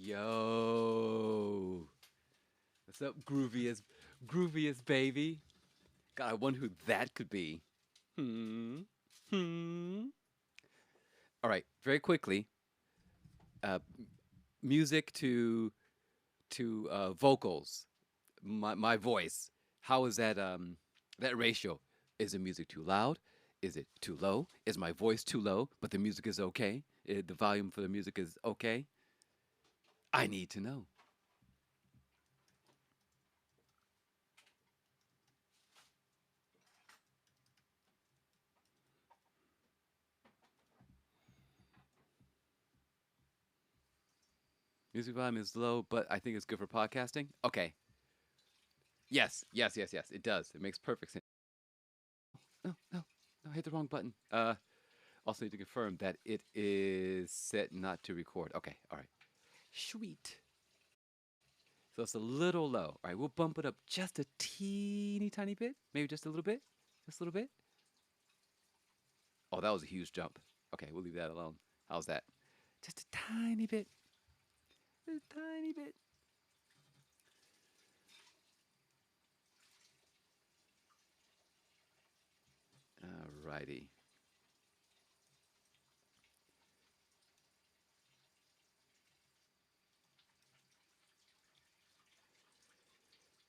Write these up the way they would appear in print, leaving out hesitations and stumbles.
Yo, what's up, grooviest baby? God, I wonder who that could be. Hmm. Hmm. All right, very quickly. Uh, music to vocals. My voice. How is that ratio? Is the music too loud? Is it too low? Is my voice too low, but the music is okay? The volume for the music is okay? I need to know. Music volume is low, but I think it's good for podcasting. Okay. Yes, yes, yes, yes. It does. It makes perfect sense. No, no, no. I hit the wrong button. Also need to confirm that it is set not to record. Okay. All right. Sweet. So it's a little low. All right. We'll bump it up just a teeny tiny bit. Maybe just a little bit. Just a little bit. Oh, that was a huge jump. Okay. We'll leave that alone. How's that? Just a tiny bit. A tiny bit. All righty.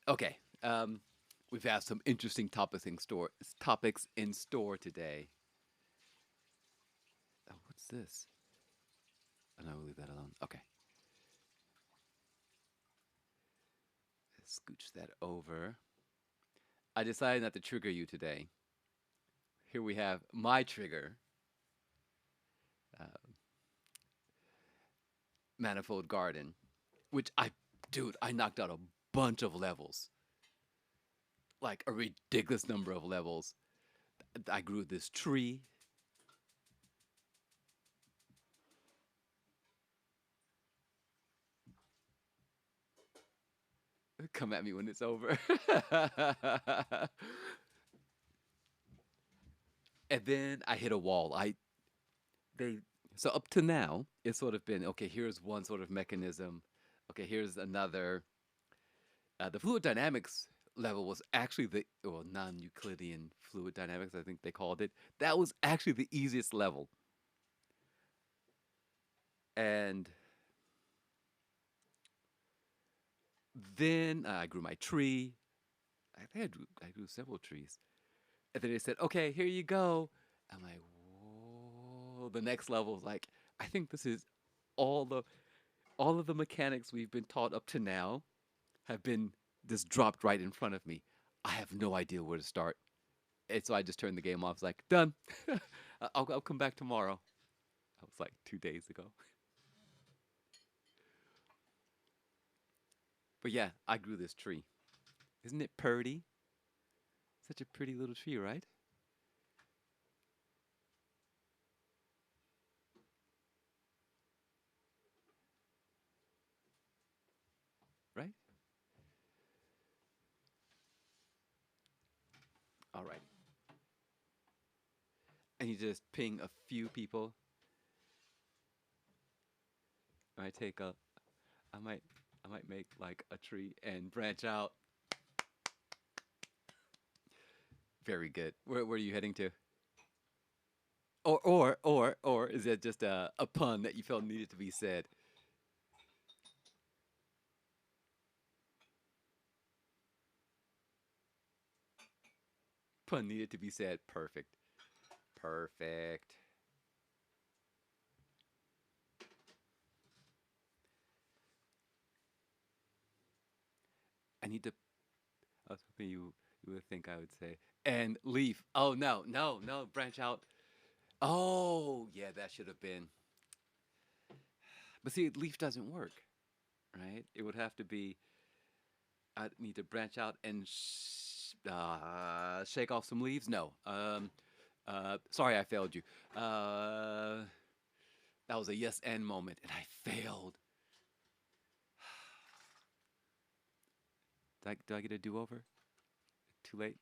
Okay. We've had some interesting topics in store today. Oh, what's this? Oh, no, we'll leave that alone. Okay. Scooch that over. I decided not to trigger you today. Here we have my trigger, uh, Manifold Garden, which I knocked out a bunch of levels, like a ridiculous number of levels. I grew this tree. Come at me when it's over. And then I hit a wall. They so up to now it's sort of been okay. Here's one sort of mechanism. Okay, here's another. The fluid dynamics level was actually the well non-Euclidean fluid dynamics. I think they called it. That was actually the easiest level. And then I grew my tree. I think I grew several trees. And then they said, "Okay, here you go." I'm like, "Whoa!" The next level is like, I think this is all the all of the mechanics we've been taught up to now have been just dropped right in front of me. I have no idea where to start. And so I just turned the game off. It's like, done. I'll come back tomorrow. That was like 2 days ago. But yeah, I grew this tree. Isn't it pretty? Such a pretty little tree, right? Right? All right. And you just ping a few people. I might take a, I might, I might make like a tree and branch out. Very good. Where are you heading to? Or is it just a pun that you felt needed to be said? Pun needed to be said. Perfect. Perfect. I need to. I was hoping you would think I would say and leaf. Oh no, no, no, branch out. Oh yeah, that should have been. But see, leaf doesn't work, right? It would have to be. I need to branch out and shake off some leaves. No. Sorry, I failed you. Uh, that was a yes and moment, and I failed. Do I get a do over? Too late.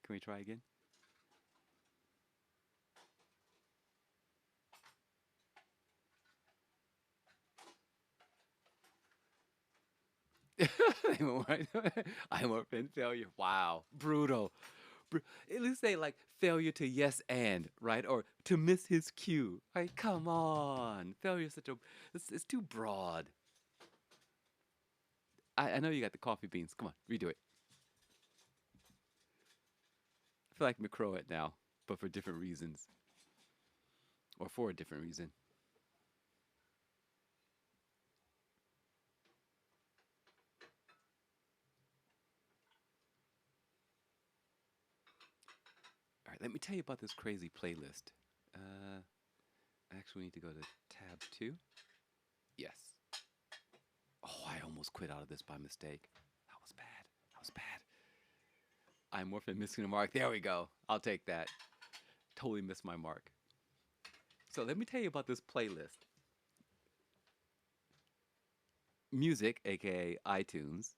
Can we try again? They went right. I work in failure. Wow, brutal. At least they like failure to yes and right or to miss his cue. Like, come on, failure is such a it's too broad. I know you got the coffee beans. Come on, redo it. I feel like McCrow it now, but for different reasons or for a different reason. All right, let me tell you about this crazy playlist. Uh, actually, we need to go to tab two. Yes. Oh, I almost quit out of this by mistake. That was bad. That was bad. I'm morphing missing a mark. There we go. I'll take that. Totally missed my mark. So let me tell you about this playlist. Music, aka iTunes,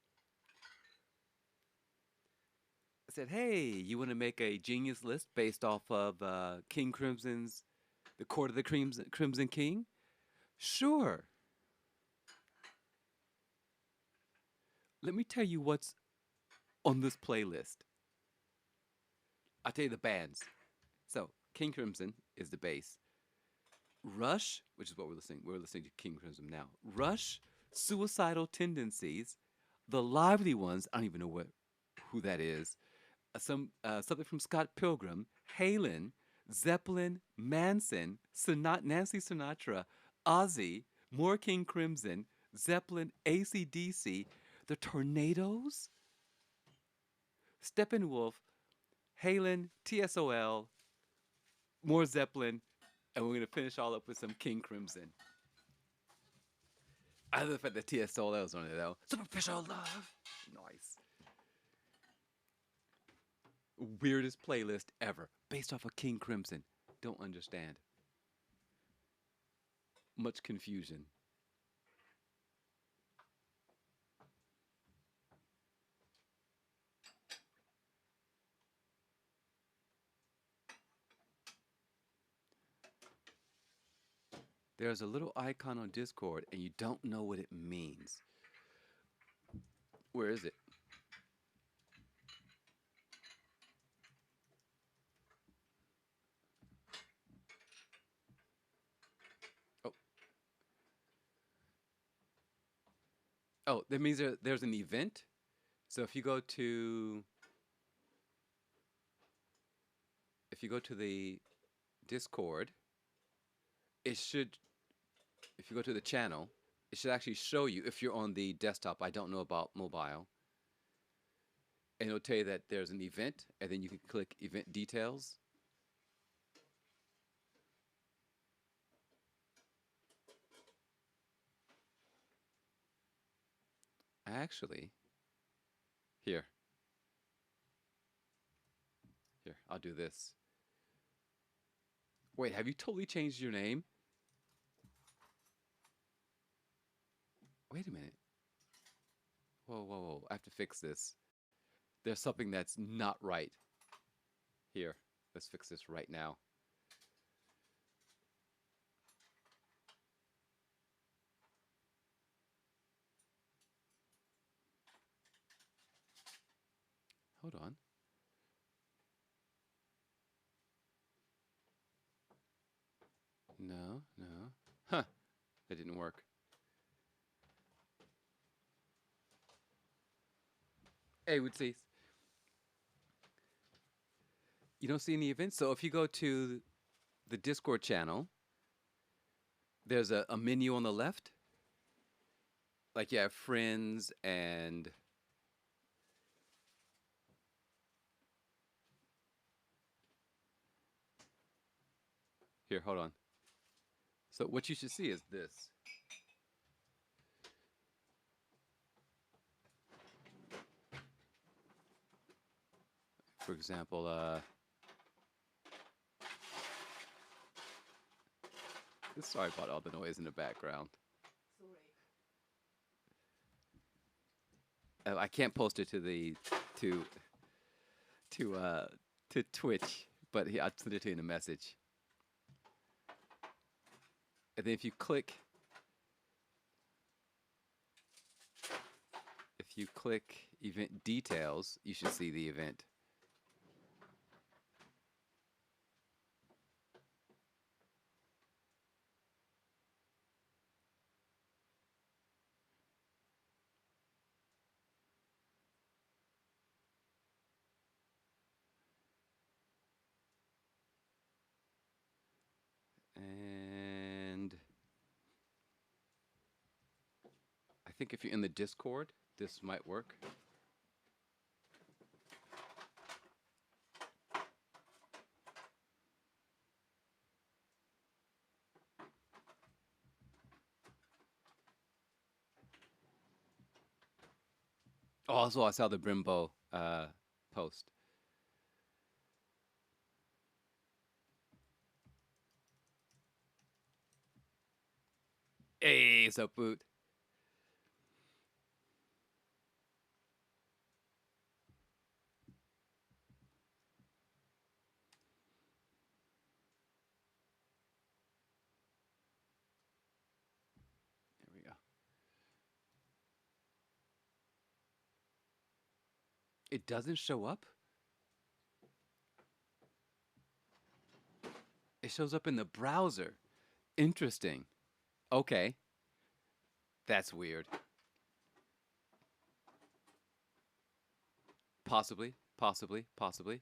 said, "Hey, you want to make a genius list based off of King Crimson's The Court of the Crimson King?" Sure. Let me tell you what's on this playlist. I'll tell you the bands. So King Crimson is the bass. Rush, which is what we're listening to King Crimson now. Rush, Suicidal Tendencies, The Lively Ones. I don't even know who that is. Something from Scott Pilgrim, Halen, Zeppelin, Manson, Nancy Sinatra, Ozzy, more King Crimson, Zeppelin, AC/DC, The Tornadoes, Steppenwolf, Halen, TSOL, more Zeppelin, and we're gonna finish all up with some King Crimson. I love the fact that TSOL was on it though. Superficial love, nice. Weirdest playlist ever, based off of King Crimson. Don't understand. Much confusion. There's a little icon on Discord, and you don't know what it means. Where is it? Oh, oh, that means there's an event. So if you go to the Discord, it should. If you go to the channel, it should actually show you if you're on the desktop. I don't know about mobile, and it'll tell you that there's an event, and then you can click event details. Actually, here, here, I'll do this. Wait, have you totally changed your name? Wait a minute. Whoa, whoa, whoa. I have to fix this. There's something that's not right. Here, let's fix this right now. Hold on. No, no. Huh. That didn't work. Hey, would see. You don't see any events? So if you go to the Discord channel, there's a menu on the left. Like you have friends and here, hold on. So what you should see is this. For example, sorry about all the noise in the background. I can't post it to the to to uh to Twitch, but I'll send it to you in a message. And then if you click, If you click event details, you should see the event. And I think if you're in the Discord, this might work. Oh, also, I saw the Brimbo post. Hey, what's up, boot? There we go. It doesn't show up? It shows up in the browser. Interesting. Okay. That's weird. Possibly, possibly, possibly.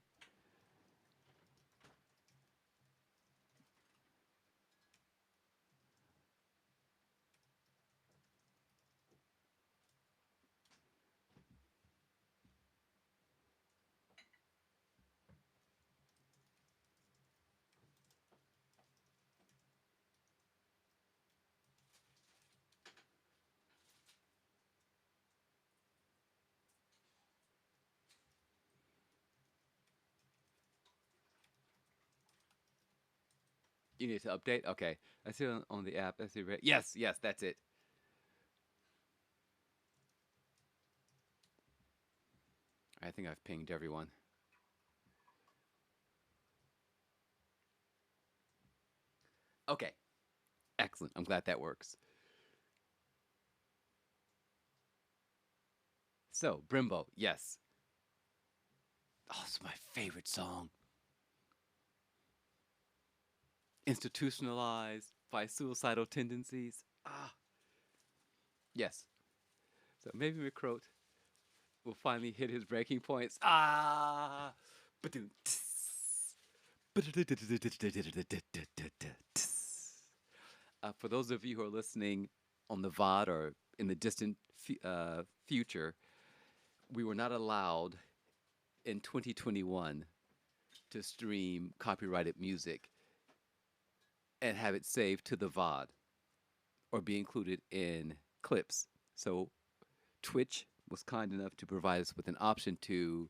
You need to update? Okay. I see it on the app. I see it. Yes, yes, that's it. I think I've pinged everyone. Okay. Excellent. I'm glad that works. So, Brimbo, yes. Oh, it's my favorite song. Institutionalized by suicidal tendencies. Ah, yes. So maybe McCroat will finally hit his breaking points. Ah! Ba-doom, tss. For those of you who are listening on the VOD or in the distant future, we were not allowed in 2021 to stream copyrighted music and have it saved to the VOD or be included in clips. So Twitch was kind enough to provide us with an option to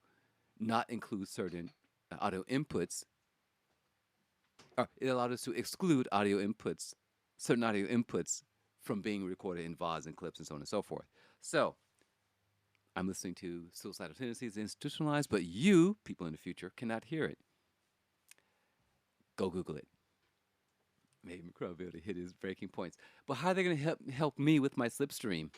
not include certain audio inputs, or it allowed us to exclude audio inputs, certain audio inputs from being recorded in VODs and clips and so on and so forth. So I'm listening to Suicidal Tendencies Institutionalized, but you, people in the future, cannot hear it. Go Google it. Maybe McCrow will be able to hit his breaking points. But how are they going to help me with my slipstream?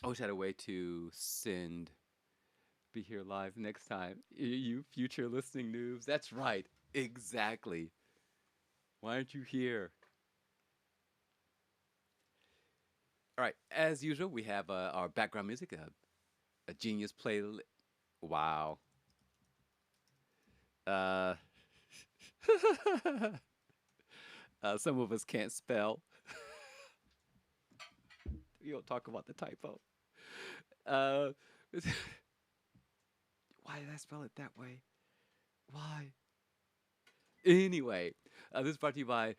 I wish I had a way to send be here live next time. You future listening noobs. That's right. Exactly. Why aren't you here? All right. As usual, we have our background music, a genius playlist. Wow. Uh, some of us can't spell. We don't talk about the typo. Uh, why did I spell it that way? Why? Anyway, this is brought to you by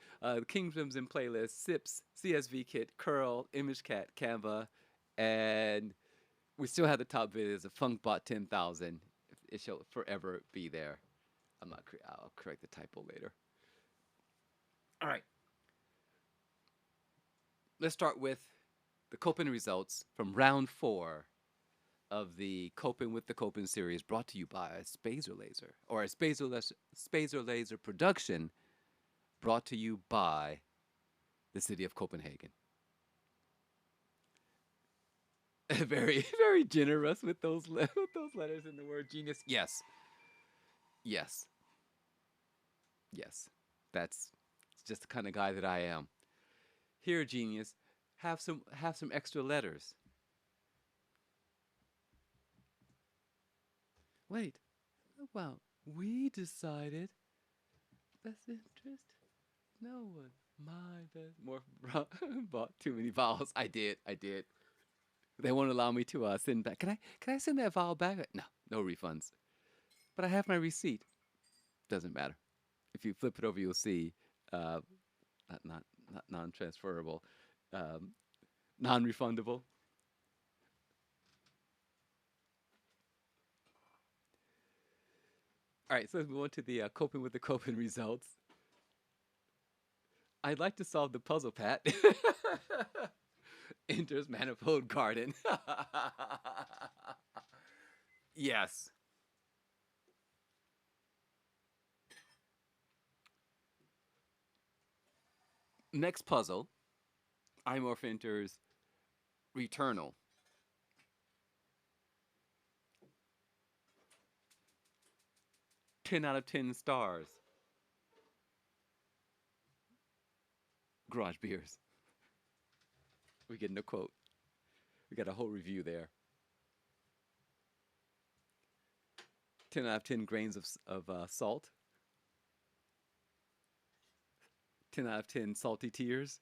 Kingdoms and Playlist, SIPs, CSV Kit, Curl, ImageCat, Canva, and we still have the top videos of FunkBot 10,000. It shall forever be there. I'll correct the typo later. All right. Let's start with the Coping results from round 4 of the Coping with the Coping series, brought to you by Spazer Laser, or a Spazer Laser production brought to you by the city of Copenhagen. Very, very generous with with those letters in the word genius. Yes, yes, yes. That's just the kind of guy that I am. Here, genius, have some extra letters. Wait, well, we decided best interest. No one. My best. More bought too many vowels. I did. I did. They won't allow me to send back. Can I send that vowel back? No, no refunds. But I have my receipt. Doesn't matter. If you flip it over, you'll see uh, not non-transferable, um, non-refundable. All right, so let's move on to the coping with the coping results. I'd like to solve the puzzle, Pat. Enters manifold garden. Yes. Next puzzle. Imorph enters Returnal. 10 out of 10 stars. Garage beers. We're getting a quote. We got a whole review there. 10 out of 10 grains of salt. 10 out of 10 salty tears.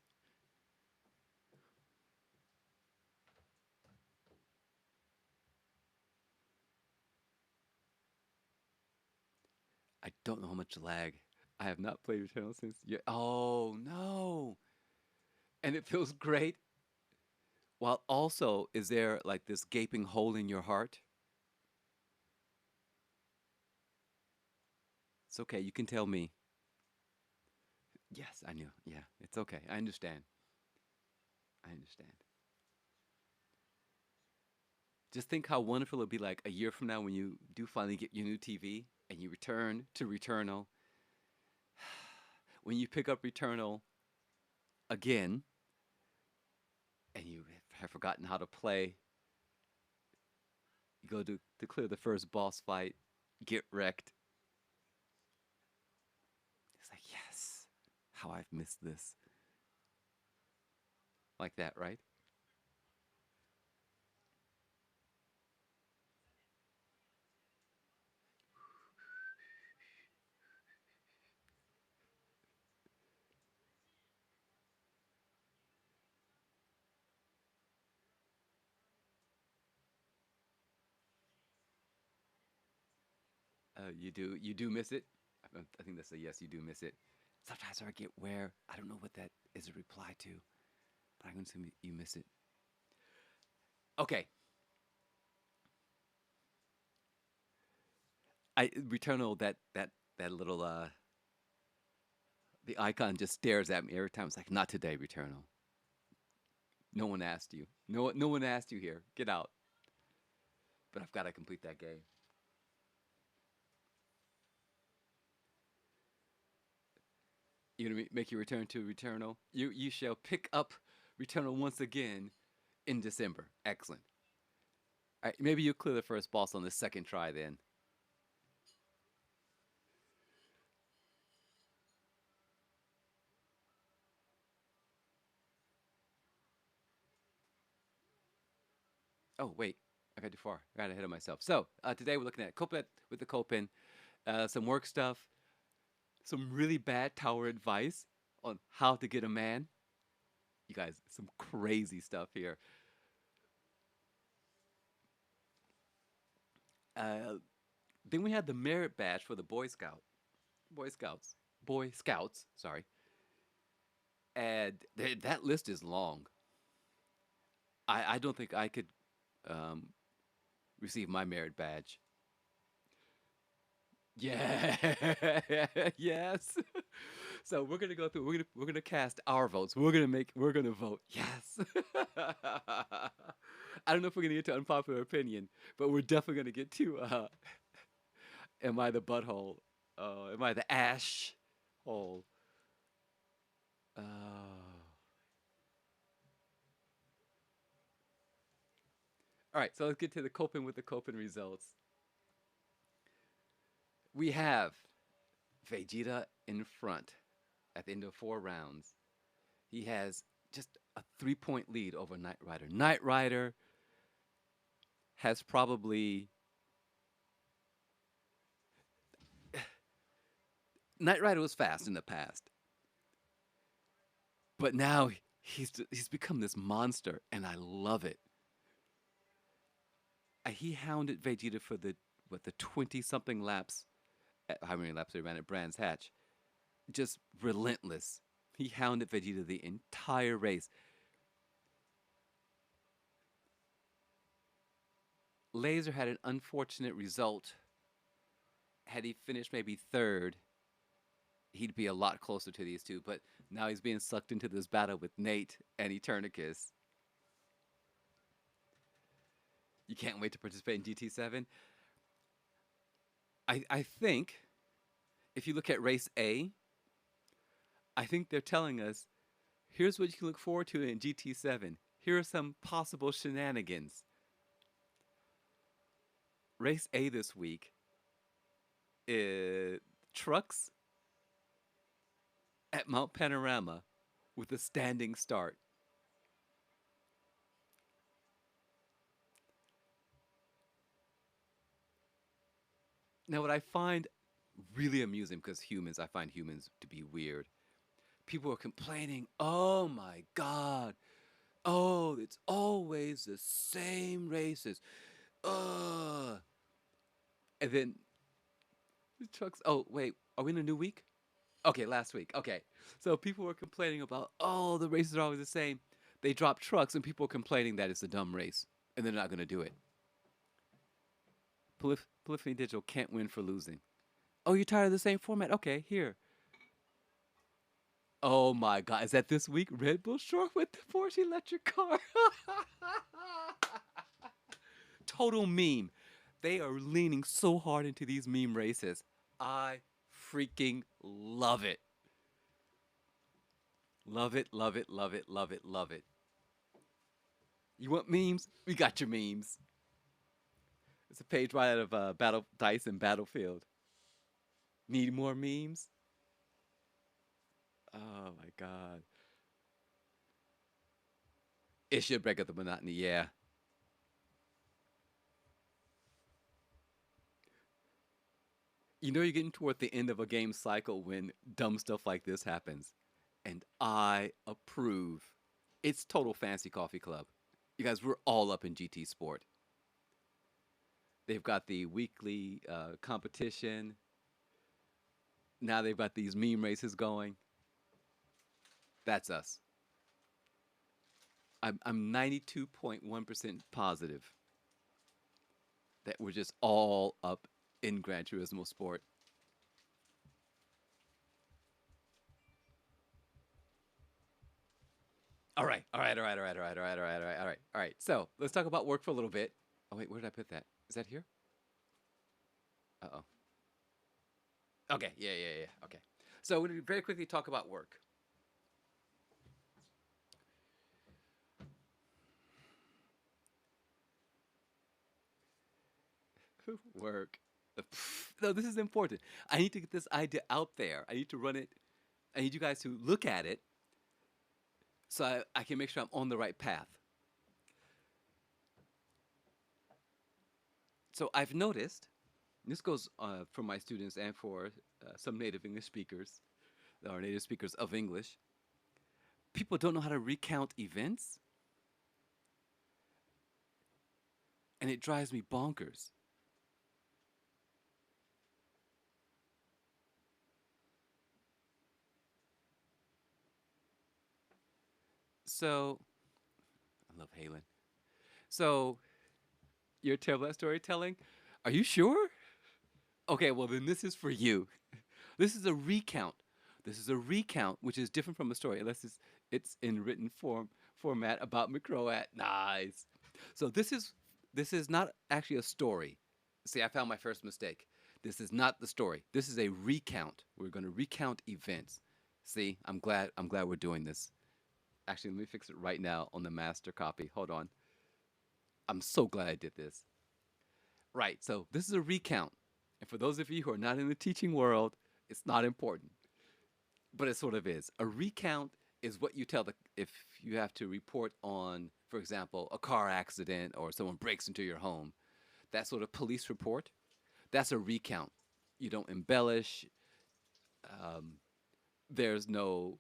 I don't know how much lag. I have not played Returnal since. Yeah. Oh no! And it feels great. While also, is there like this gaping hole in your heart? It's okay. You can tell me. Yes, I knew. Yeah, it's okay. I understand. I understand. Just think how wonderful it'll be like a year from now when you do finally get your new TV and you return to Returnal. When you pick up Returnal again and you have forgotten how to play, you go to clear the first boss fight, get wrecked. It's like, yes, how I've missed this. Like that, right? You do miss it. I think that's a yes. You do miss it. Sometimes I get where I don't know what that is a reply to, but I'm going to assume you miss it. Okay, I Returnal that little the icon just stares at me every time. It's like not today, Returnal. No one asked you. No one asked you here. Get out. But I've got to complete that game. You're gonna make you return to Returnal. You shall pick up Returnal once again in December. Excellent. All right, maybe you clear the first boss on the second try then. Oh wait, I got too far. I got ahead of myself. So today we're looking at Copet with the Copen, some work stuff, some really bad tower advice on how to get a man. You guys, some crazy stuff here. Uh, then we had the merit badge for the Boy Scouts, Boy Scouts. Sorry, and that list is long. I don't think I could um, receive my merit badge. Yeah, yes. So we're gonna go through. We're gonna cast our votes. We're gonna vote. Yes. I don't know if we're gonna get to unpopular opinion, but we're definitely gonna get to. Am I the butthole? Am I the ash hole? Oh. All right, so let's get to the coping with the coping results. We have Vegeta in front at the end of 4 rounds. He has just a 3 point lead over Knight Rider. Knight Rider has probably Knight Rider was fast in the past, but now he's become this monster, and I love it. He hounded Vegeta for the 20 something laps, how many laps they ran at Brands Hatch, just relentless. He hounded Vegeta the entire race. Laser had an unfortunate result. Had he finished maybe third, he'd be a lot closer to these two. But now he's being sucked into this battle with Nate and Eternicus. You can't wait to participate in GT7. I think if you look at race A, I think they're telling us here's what you can look forward to in GT7. Here are some possible shenanigans. Race A this week is trucks at Mount Panorama with a standing start. Now, what I find really amusing, because I find humans to be weird. People are complaining, oh my God, oh, it's always the same races. Ugh. And then the trucks, oh, wait, are we in a new week? Okay, last week. Okay. So people were complaining about, oh, the races are always the same. They drop trucks, and people are complaining that it's a dumb race, and they're not going to do it. Polyphony Digital can't win for losing. Oh, you're tired of the same format? Okay, here. Oh my God, is that this week? Red Bull short with the Porsche electric car. Total meme. They are leaning so hard into these meme races. I freaking love it. Love it, love it, love it, love it, love it. You want memes? We got your memes. It's a page right out of Battle Dice and Battlefield. Need more memes? Oh my God. It should break up the monotony, yeah. You know you're getting toward the end of a game cycle when dumb stuff like this happens. And I approve. It's total fancy coffee club. You guys, we're all up in GT Sport. They've got the weekly competition. Now they've got these meme races going. That's us. I'm 92.1% positive that we're just all up in Gran Turismo Sport. All right, all right, all right, all right, all right, all right, all right, all right, all right, all right. So let's talk about work for a little bit. Oh wait, where did I put that? Is that here? Uh oh. Okay, yeah, yeah, yeah. Okay. So we're gonna very quickly talk about work. Work. No, this is important. I need to get this idea out there. I need to run it. I need you guys to look at it so I can make sure I'm on the right path. So I've noticed, this goes for my students and for some native English speakers, or native speakers of English, people don't know how to recount events, and it drives me bonkers. So, I love Halen. So, you're terrible at storytelling? Are you sure? Okay, well, then this is for you. This is a recount. This is a recount, which is different from a story, unless it's in written format about McCroat. Nice. So this is not actually a story. See, I found my first mistake. This is not the story. This is a recount. We're going to recount events. See, I'm glad we're doing this. Actually, let me fix it right now on the master copy. Hold on. I'm so glad I did this. Right. So this is a recount. And for those of you who are not in the teaching world, it's not important, but it sort of is. A recount is what you tell the if you have to report on, for example, a car accident or someone breaks into your home. That sort of police report, that's a recount. You don't embellish. Um, there's no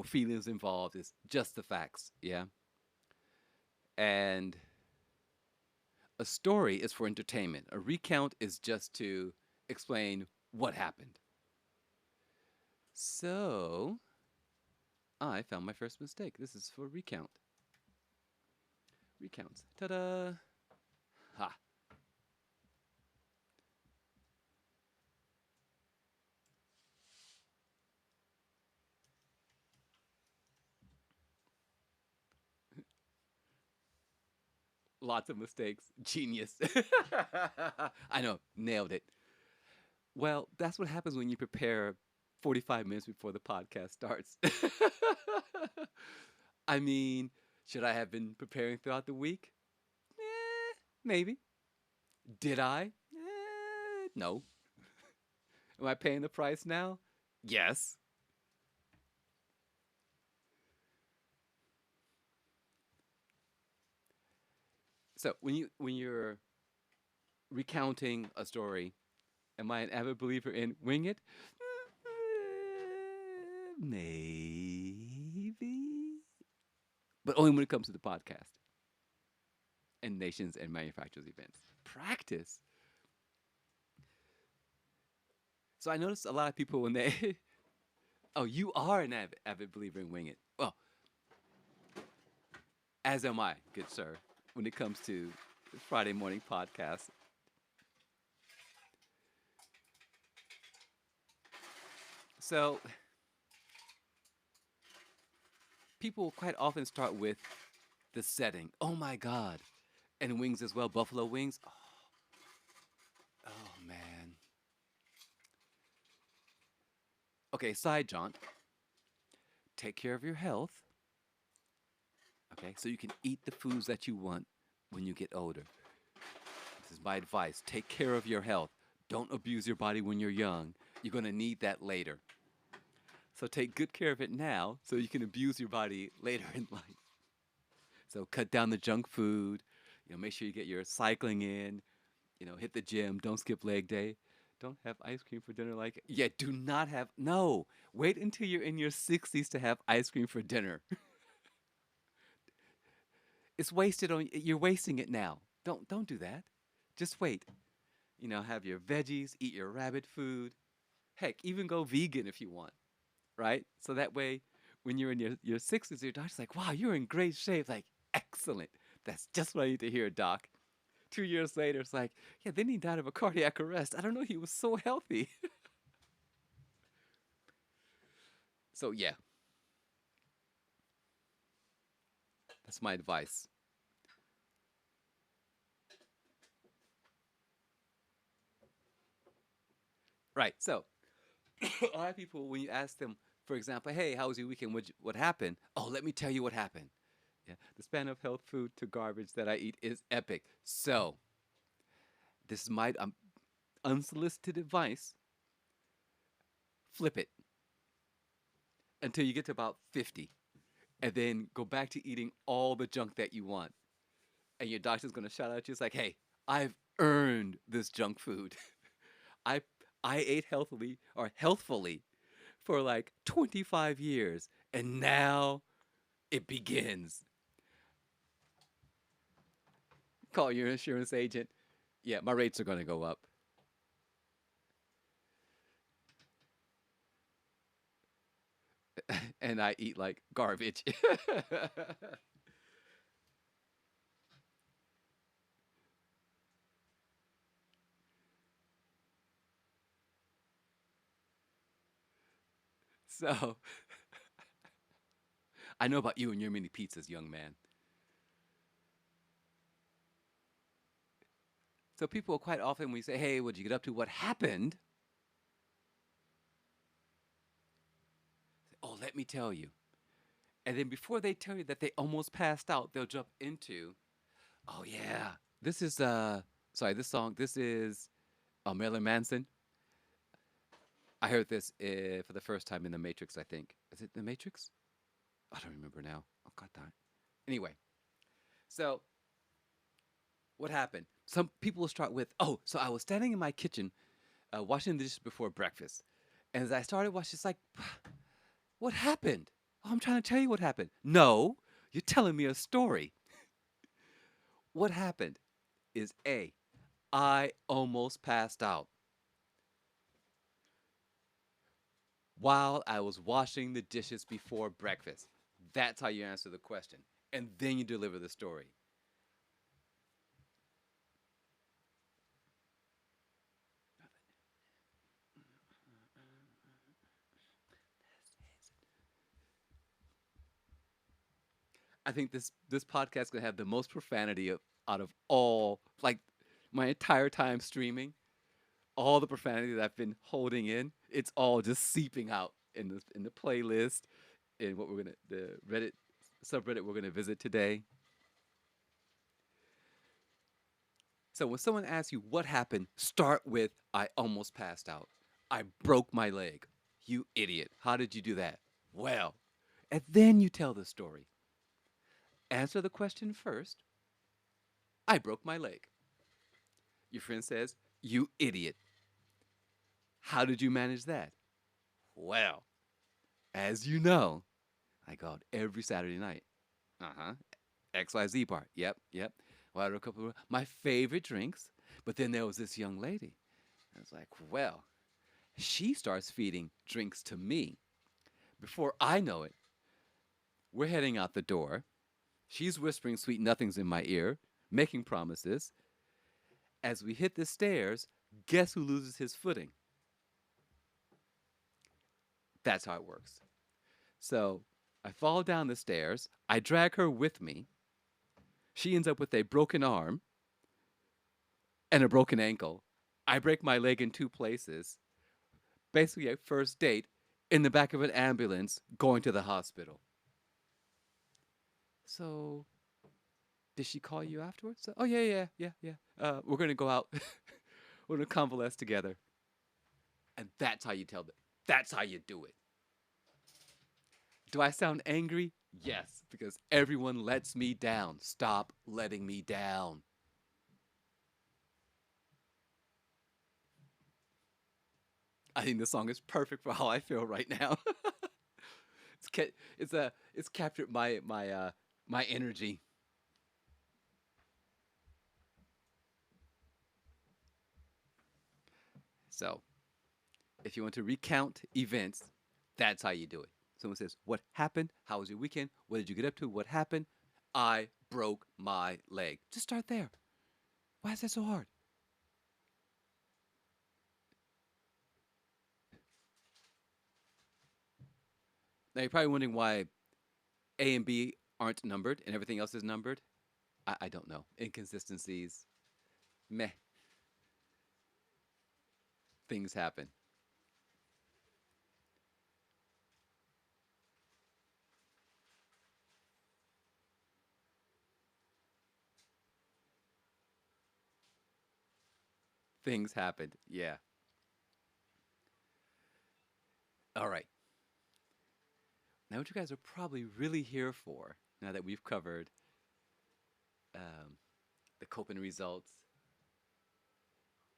feelings involved. It's just the facts. Yeah. And a story is for entertainment. A recount is just to explain what happened. So I found my first mistake. This is for recount. Recounts. Ta-da! Ha! Lots of mistakes. Genius. I know. Nailed it. Well, that's what happens when you prepare 45 minutes before the podcast starts. I mean, should I have been preparing throughout the week? Maybe. Did I? No. Am I paying the price now? Yes. So when you're recounting a story, am I an avid believer in wing it? Maybe, but only when it comes to the podcast and nations and manufacturers events. Practice. So I noticed a lot of people when they, oh, you are an avid believer in wing it. Well, as am I, good sir, when it comes to the Friday morning podcast. So people quite often start with the setting. Oh my God. And wings as well, buffalo wings. Oh man. Okay, side jaunt. Take care of your health. Okay, so you can eat the foods that you want when you get older. This is my advice. Take care of your health. Don't abuse your body when you're young. You're going to need that later. So take good care of it now so you can abuse your body later in life. So cut down the junk food. Make sure you get your cycling in. Hit the gym. Don't skip leg day. Don't have ice cream for dinner. Yeah, do not have. No, wait until you're in your 60s to have ice cream for dinner. It's wasted on. You're wasting it now. Don't do that. Just wait. Have your veggies. Eat your rabbit food. Heck, even go vegan if you want. Right? So that way, when you're in your 60s, your doctor's like, wow, you're in great shape. Like, excellent. That's just what I need to hear, doc. 2 years later, it's like, yeah, then he died of a cardiac arrest. I don't know. He was so healthy. So, yeah, that's my advice. Right. So, a lot of people, when you ask them, for example, hey, how was your weekend? What happened? Oh, let me tell you what happened. Yeah. The span of health food to garbage that I eat is epic. So, this is my unsolicited advice. Flip it until you get to about 50, and then go back to eating all the junk that you want. And your doctor's going to shout out at you. It's like, hey, I've earned this junk food. I I ate healthfully for like 25 years, and now it begins. Call your insurance agent. Yeah, my rates are going to go up. And I eat like garbage. So I know about you and your mini pizzas, young man. So people quite often, when you say, hey, what'd you get up to? What happened? let me tell you. And then before they tell you that they almost passed out, they'll jump into, oh yeah, this is sorry, this song, this is Marilyn Manson. I heard this for the first time in The Matrix, I think. Is it The Matrix? I don't remember now. Oh god darn. Anyway, so what happened? Some people will start with, oh, so I was standing in my kitchen washing the dishes before breakfast. And as I started washing, it's like, what happened? Oh, I'm trying to tell you what happened. No, you're telling me a story. What happened is A, I almost passed out while I was washing the dishes before breakfast. That's how you answer the question. And then you deliver the story. I think this podcast gonna have the most profanity out of all, like, my entire time streaming. All the profanity that I've been holding in, it's all just seeping out in the playlist, in what we're gonna the Reddit subreddit we're gonna visit today. So when someone asks you what happened, start with I almost passed out. I broke my leg. You idiot. How did you do that? Well, and then you tell the story. Answer the question first. I broke my leg. Your friend says, you idiot. How did you manage that? Well, as you know, I go out every Saturday night. Uh-huh. XYZ bar. Yep, yep. Well, I had a couple of my favorite drinks. But then there was this young lady. I was like, well, she starts feeding drinks to me. Before I know it, we're heading out the door. She's whispering sweet nothings in my ear, making promises. As we hit the stairs, guess who loses his footing? That's how it works. So I fall down the stairs. I drag her with me. She ends up with a broken arm and a broken ankle. I break my leg in two places. Basically, a first date in the back of an ambulance going to the hospital. So, did she call you afterwards? So, oh, yeah. We're going to go out. We're going to convalesce together. And that's how you tell them. That's how you do it. Do I sound angry? Yes, because everyone lets me down. Stop letting me down. I think this song is perfect for how I feel right now. It's captured my energy. So, if you want to recount events, that's how you do it. Someone says, "What happened? How was your weekend? What did you get up to? What happened?" I broke my leg. Just start there. Why is that so hard? Now you're probably wondering why A and B aren't numbered and everything else is numbered. I don't know. Inconsistencies. Meh. Things happen. Things happened. Yeah. All right. Now, what you guys are probably really here for, now that we've covered um, the coping results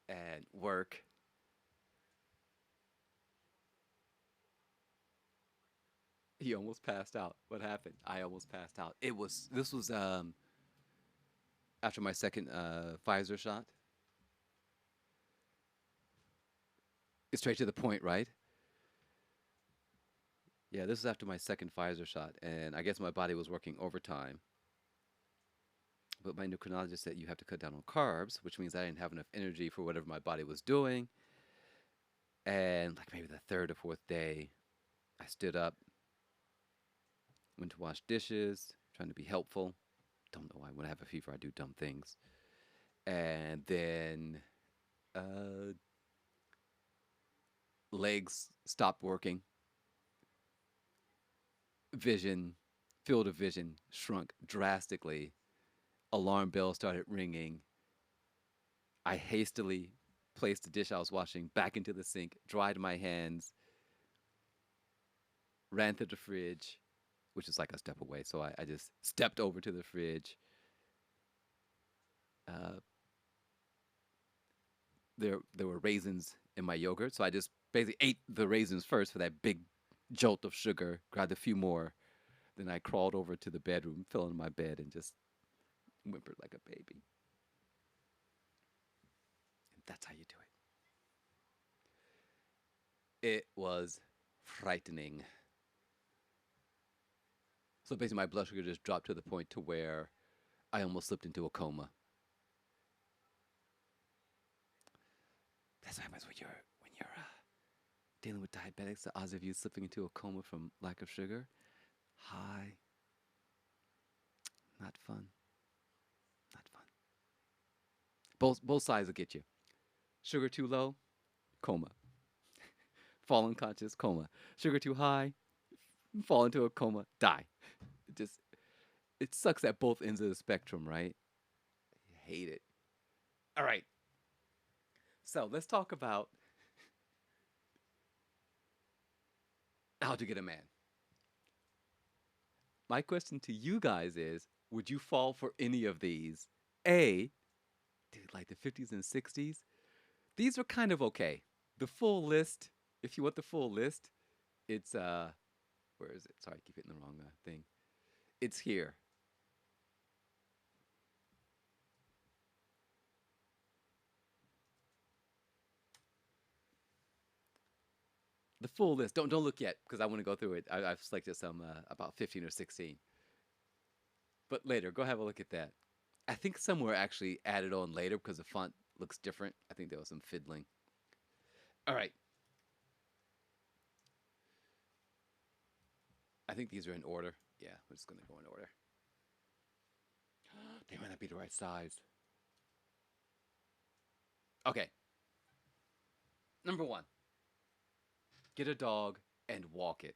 and work, he almost passed out. What happened? I almost passed out. This was after my second Pfizer shot. It's straight to the point, right? Yeah, this is after my second Pfizer shot, and I guess my body was working overtime. But my endocrinologist said you have to cut down on carbs, which means I didn't have enough energy for whatever my body was doing. And like maybe the third or fourth day, I stood up, went to wash dishes, trying to be helpful. Don't know why. When I have a fever, I do dumb things. And then uh, legs stopped working. vision, field of vision shrunk drastically. Alarm bells started ringing. I hastily placed the dish I was washing back into the sink, dried my hands, ran to the fridge, which is like a step away. So I just stepped over to the fridge. Uh, there were raisins in my yogurt, so I just basically ate the raisins first for that big jolt of sugar. Grabbed a few more, then I crawled over to the bedroom, fell in my bed, and just whimpered like a baby. And that's how you do it. It was frightening. So basically, my blood sugar just dropped to the point to where I almost slipped into a coma. That's what happens when you're dealing with diabetics. The odds of you slipping into a coma from lack of sugar, high. Not fun. Not fun. Both sides will get you. Sugar too low, coma. Fall unconscious, coma. Sugar too high, fall into a coma, die. It just it sucks at both ends of the spectrum, right? I hate it. All right. So let's talk about how to get a man. My question to you guys is, would you fall for any of these? A, dude, like the 50s and 60s, these are kind of okay. The full list, if you want the full list, it's where is it? Sorry, I keep hitting the wrong thing. It's here. The full list. Don't look yet because I want to go through it. I've selected some about 15 or 16. But later, go have a look at that. I think some were actually added on later because the font looks different. I think there was some fiddling. All right. I think these are in order. Yeah, we're just going to go in order. They might not be the right size. Okay. Number one, get a dog and walk it.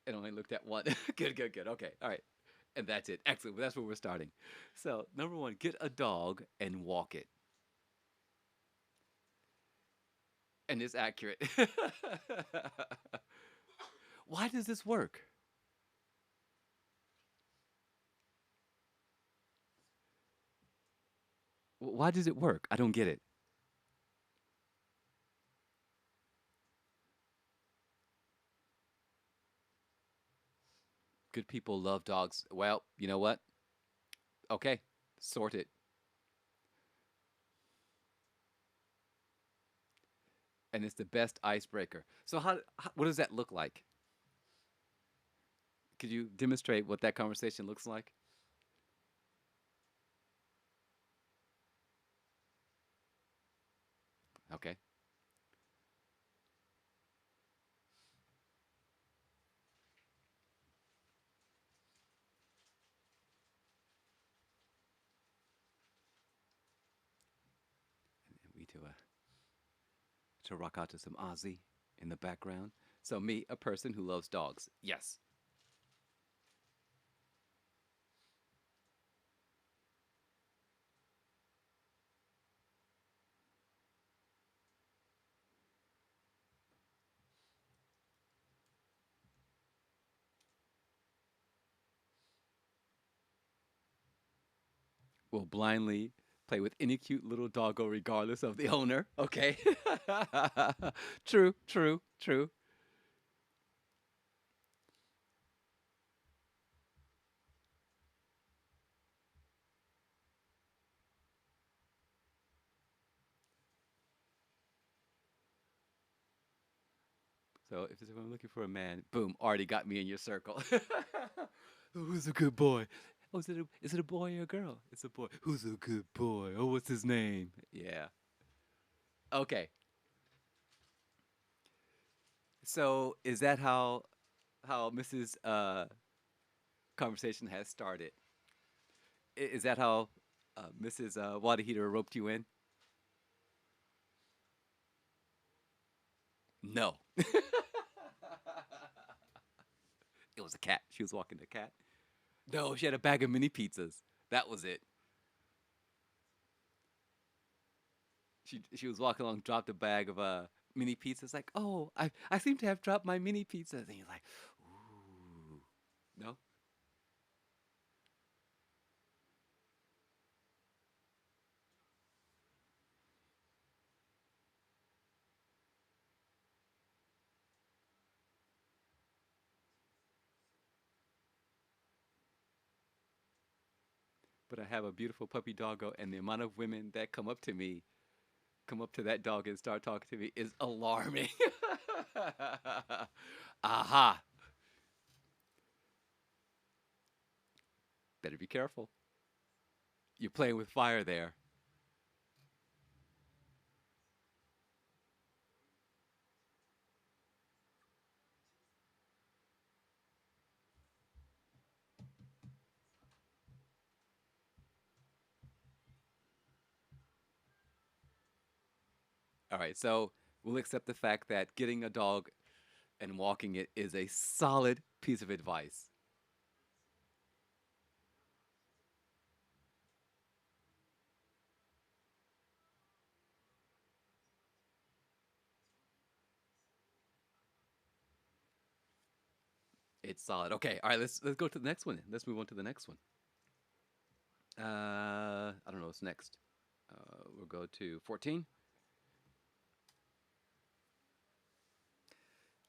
And only looked at one. Good, good, good. Okay, all right. And that's it. Excellent. That's where we're starting. So, number one, get a dog and walk it. And it's accurate. Why does this work? Why does it work? I don't get it. Good people love dogs. Well, you know what? Okay, sort it. And it's the best icebreaker. So, what does that look like? Could you demonstrate what that conversation looks like? Okay. And we to rock out to some Ozzy in the background. So, me, a person who loves dogs. Yes. Will blindly play with any cute little doggo regardless of the owner. Okay. True, true, true. So if I'm looking for a man, boom, already got me in your circle. Who's a good boy? Oh, is it a boy or a girl? It's a boy. Who's a good boy? Oh, what's his name? Yeah. Okay. So is that how Mrs. Conversation has started? Is that how Mrs. Water Heater roped you in? No. It was a cat. She was walking the cat. No, she had a bag of mini pizzas. That was it. She was walking along, dropped a bag of mini pizzas. Like, oh, I seem to have dropped my mini pizzas. And you're like, ooh, no. But I have a beautiful puppy doggo, and the amount of women that come up to me, come up to that dog and start talking to me is alarming. Aha! Better be careful. You're playing with fire there. All right, so we'll accept the fact that getting a dog and walking it is a solid piece of advice. It's solid. Okay, all right. Let's go to the next one. Let's move on to the next one. I don't know what's next. We'll go to 14.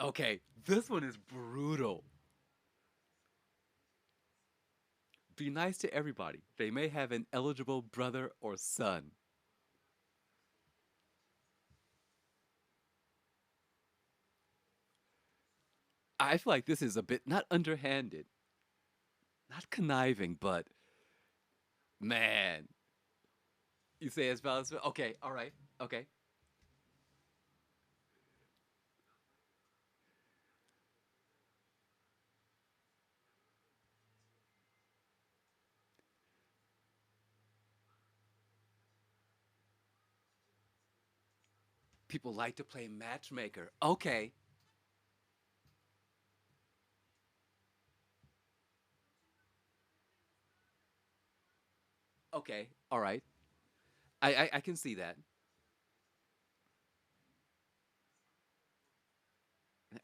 Okay, this one is brutal. Be nice to everybody. They may have an eligible brother or son. I feel like this is a bit not underhanded, not conniving, but man, you say as well as okay, all right, okay. People like to play matchmaker. Okay, okay, all right. I can see that.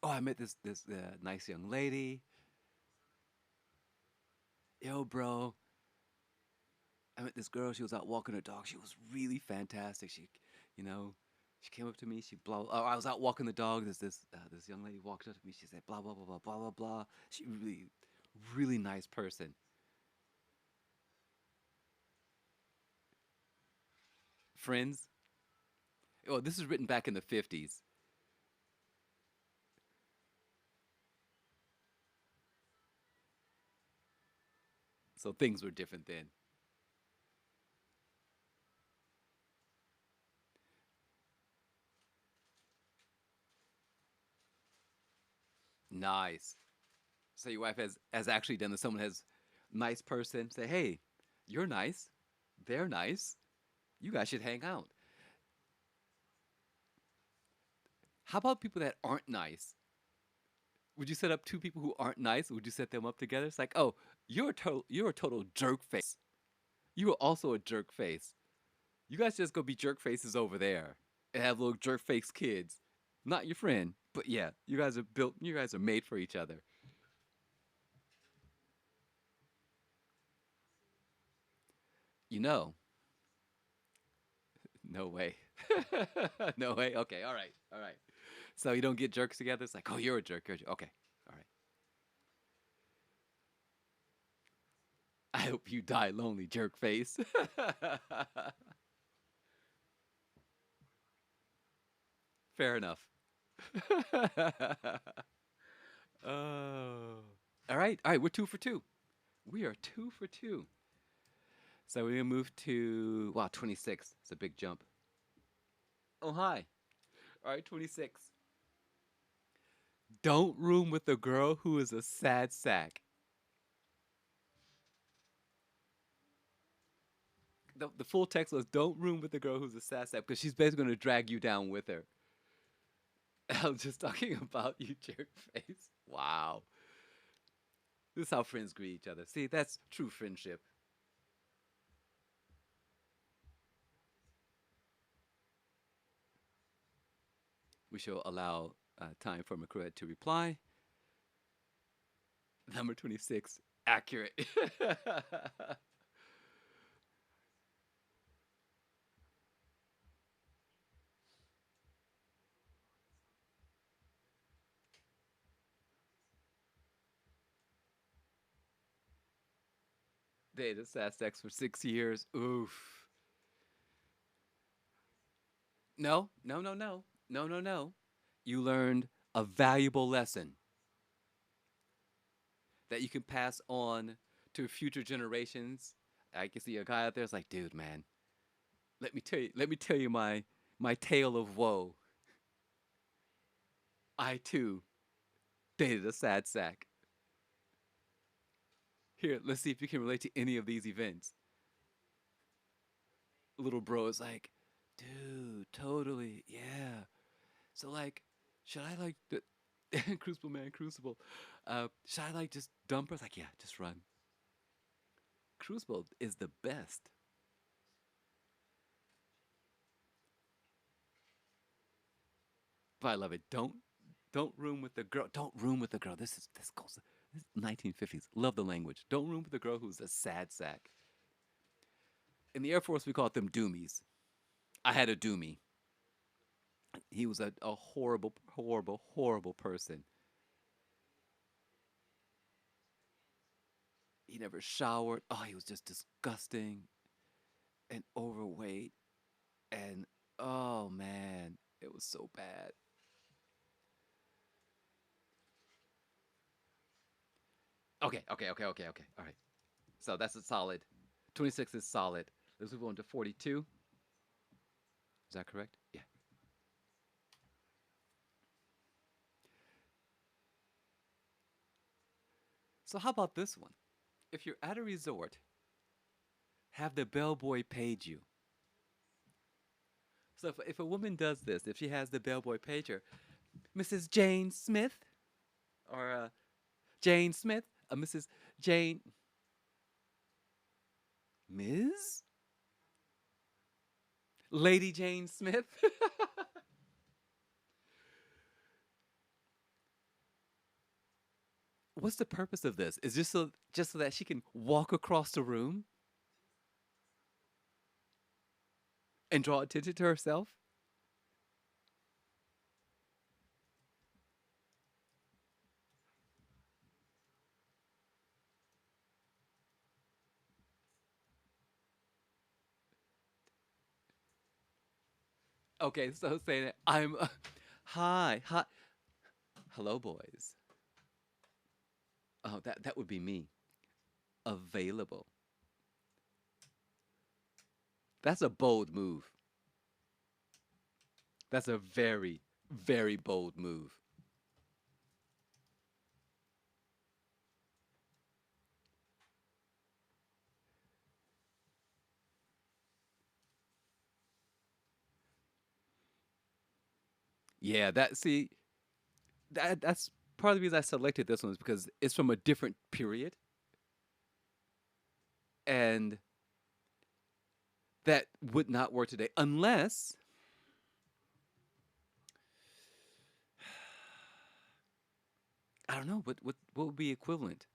Oh, I met this nice young lady. Yo, bro, I met this girl. She was out walking her dog. She was really fantastic. You know, she came up to me. She blah. Oh, I was out walking the dog. This young lady walked up to me. She said blah blah blah blah blah blah blah. She really nice person. Friends. Oh, this is written back in the 50s, so things were different then. Nice. So your wife has actually done this. Someone has nice person say, hey, you're nice. They're nice. You guys should hang out. How about people that aren't nice? Would you set up two people who aren't nice? Would you set them up together? It's like, oh, you're a total jerk face. You are also a jerk face. You guys just go be jerk faces over there and have little jerk face kids. Not your friend, but yeah, you guys are built. You guys are made for each other. You know, no way, no way. Okay, all right, all right. So you don't get jerks together. It's like, oh, you're a jerk. You're a jerk. Okay, all right. I hope you die lonely, jerk face. Fair enough. Oh. All right. All right. We're two for two. We are two for two. So we're going to move to, wow, 26. It's a big jump. Oh, hi. All right, 26. Don't room with a girl who is a sad sack. The full text was don't room with a girl who's a sad sack because she's basically going to drag you down with her. I'm just talking about you, jerk face. Wow. This is how friends greet each other. See, that's true friendship. We shall allow time for McCruet to reply. Number 26, accurate. Dated had sex for 6 years. Oof. No, no, no, no. No, no, no. You learned a valuable lesson that you can pass on to future generations. I can see a guy out there is like, dude, man, let me tell you my tale of woe. I too dated a sad sack. Here, let's see if you can relate to any of these events. Little bro is like, dude, totally, yeah. So like, should I like the Crucible man, Crucible? Should I like just dump her? It's like, yeah, just run. Crucible is the best. But I love it. Don't room with the girl. Don't room with the girl. This goes this is 1950s. Love the language. Don't room with the girl who's a sad sack. In the Air Force, we called them doomies. I had a doomie. He was a horrible, horrible, horrible person. He never showered. Oh, he was just disgusting and overweight. And oh man, it was so bad. Okay, okay, okay, okay, okay. All right. So that's a solid. 26 is solid. Let's move on to 42. Is that correct? Yeah. So how about this one? If you're at a resort, have the bellboy paid you. So if a woman does this, if she has the bellboy page her, Mrs. Jane Smith or Jane Smith, Mrs. Jane Ms. Lady Jane Smith. What's the purpose of this? Is this so just so that she can walk across the room and draw attention to herself? Okay, so saying that I'm hi, hi, hello, boys. Oh, that would be me. Available. That's a bold move. That's a very, very bold move. Yeah, that's part of the reason I selected this one is because it's from a different period, and that would not work today unless I don't know what would be equivalent.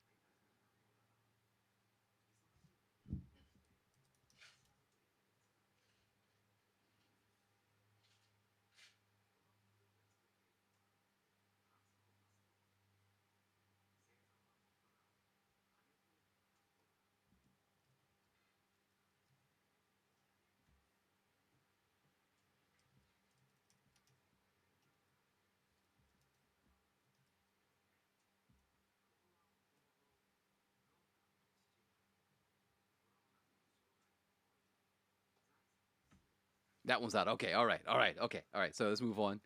That one's out. Okay, all right, all right, okay, all right. So let's move on.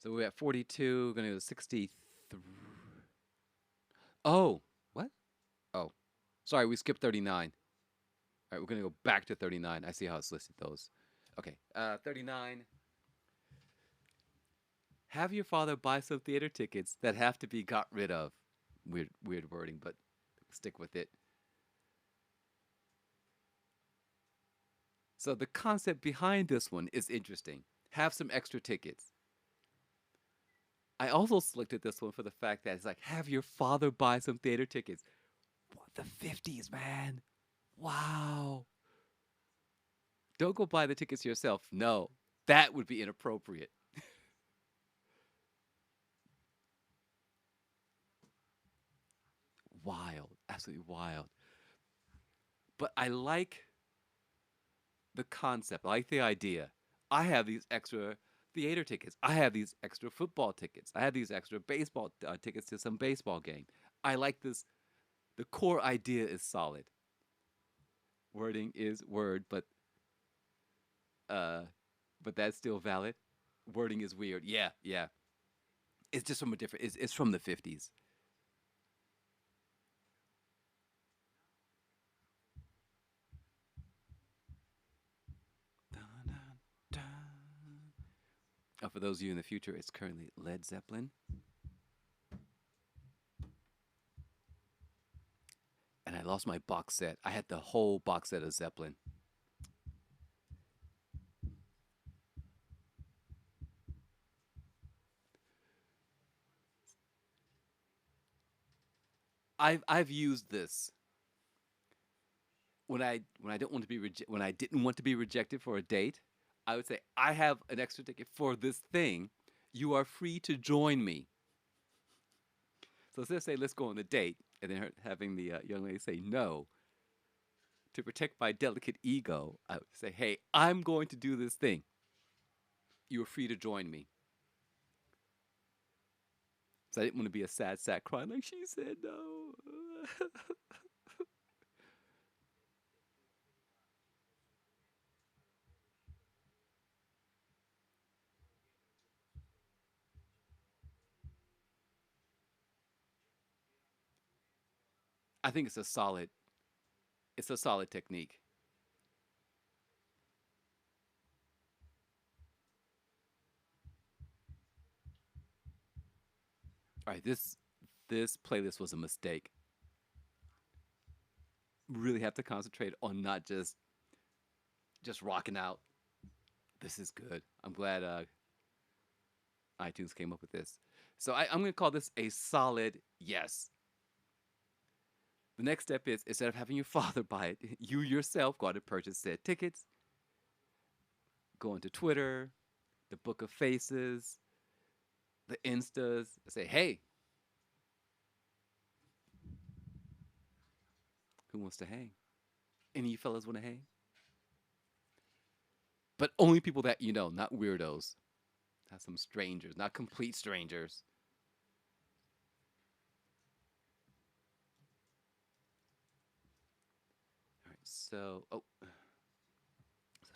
So we're at 42. We're gonna go to 63. Oh, what? Oh, sorry, we skipped 39. All right, we're gonna go back to 39. I see how it's listed those. Okay, 39. Have your father buy some theater tickets that have to be got rid of. Weird, weird wording, but stick with it. So the concept behind this one is interesting. Have some extra tickets. I also selected this one for the fact that it's like have your father buy some theater tickets. What the 50s, man? Wow. Don't go buy the tickets yourself. No, that would be inappropriate. Wild, absolutely wild. But I like the concept. I like the idea. I have these extra theater tickets. I have these extra football tickets. I have these extra baseball tickets to some baseball game. I like this. The core idea is solid. Wording is word, uh, but that's still valid. Wording is weird. Yeah, yeah. It's just from a different. It's from the 50s. Dun, dun, dun. For those of you in the future, it's currently Led Zeppelin, and I lost my box set. I had the whole box set of Zeppelin. I've used this when I don't want to be when I didn't want to be rejected for a date. I would say I have an extra ticket for this thing. You are free to join me. So instead of say let's go on the date, and then having the young lady say no, to protect my delicate ego, I would say, hey, I'm going to do this thing. You are free to join me. So I didn't want to be a sad sack crying like she said no. I think it's a solid technique. All right, this playlist was a mistake. Really have to concentrate on not just rocking out. This is good. I'm glad iTunes came up with this. So I'm going to call this a solid yes. The next step is instead of having your father buy it, you yourself go out and purchase said tickets, go into Twitter, the Book of Faces, the Instas, say, hey, who wants to hang? Any of you fellas want to hang? But only people that you know, not weirdos, not some strangers, not complete strangers. All right, so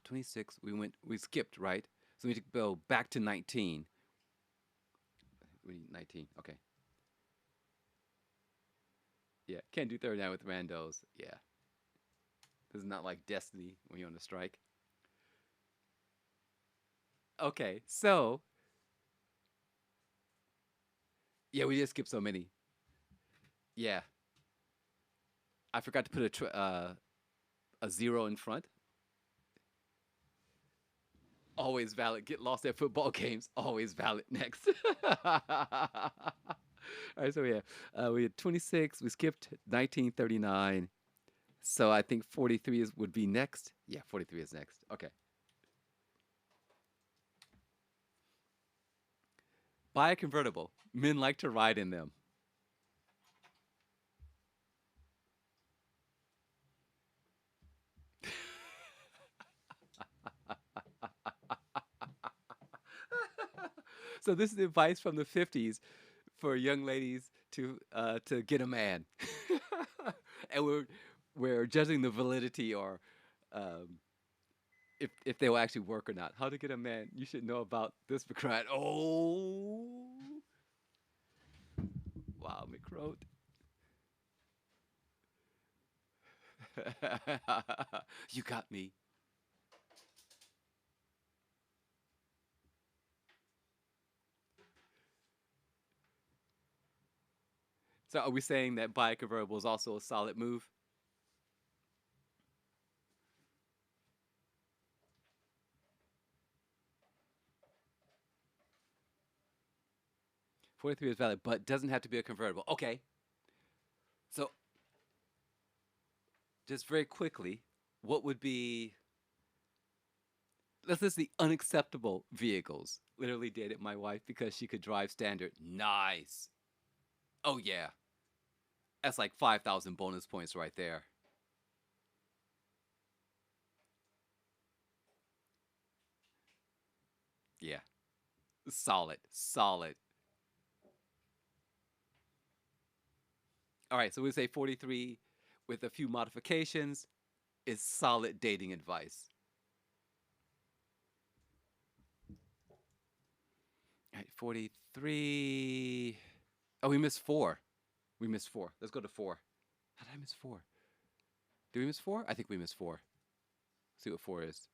26, we skipped, right? So we need to go back to 19. We need 19. Okay. Yeah, can't do 39 with randos. Yeah. This is not like Destiny when you're on a strike. Okay, so yeah, we just skipped so many. Yeah, I forgot to put a zero in front. Always valid. Get lost at football games. Always valid. Next. All right, so we had 26. We skipped 1939. So I think 43 would be next. Yeah, 43 is next. Okay. Buy a convertible. Men like to ride in them. So this is advice from the 50s for young ladies to get a man. And we're judging the validity or um, if they will actually work or not. How to get a man? You should know about this for crying. Oh, wow, McCroat. You got me. So are we saying that buy a convertible is also a solid move? 43 is valid, but doesn't have to be a convertible. Okay. So just very quickly, what would be, let's list the unacceptable vehicles. Literally dated my wife because she could drive standard. Nice. Oh yeah. That's like 5,000 bonus points right there. Yeah. Solid. Solid. All right, so we say 43 with a few modifications is solid dating advice. All right, 43. Oh, we missed four. We missed four. Let's go to four. How did I miss four? Did we miss four? I think we missed four. Let's see what four is.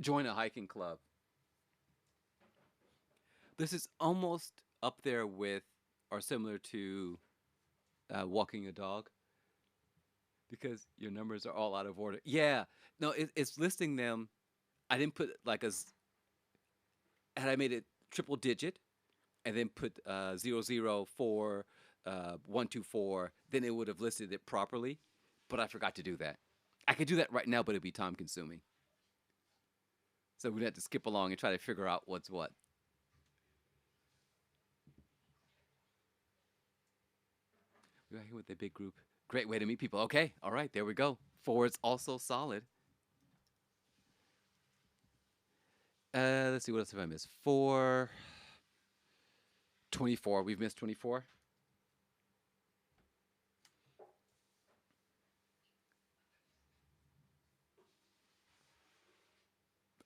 Join a hiking club. This is almost up there with or similar to walking a dog because your numbers are all out of order. Yeah, no, it's listing them. I didn't put like had I made it triple digit and then put 004, 124, then it would have listed it properly. But I forgot to do that. I could do that right now, but it'd be time consuming. So we'd have to skip along and try to figure out what's what. We're here with a big group. Great way to meet people. Okay, all right, there we go. Four is also solid. Let's see, what else have I missed? Four. 24. We've missed 24.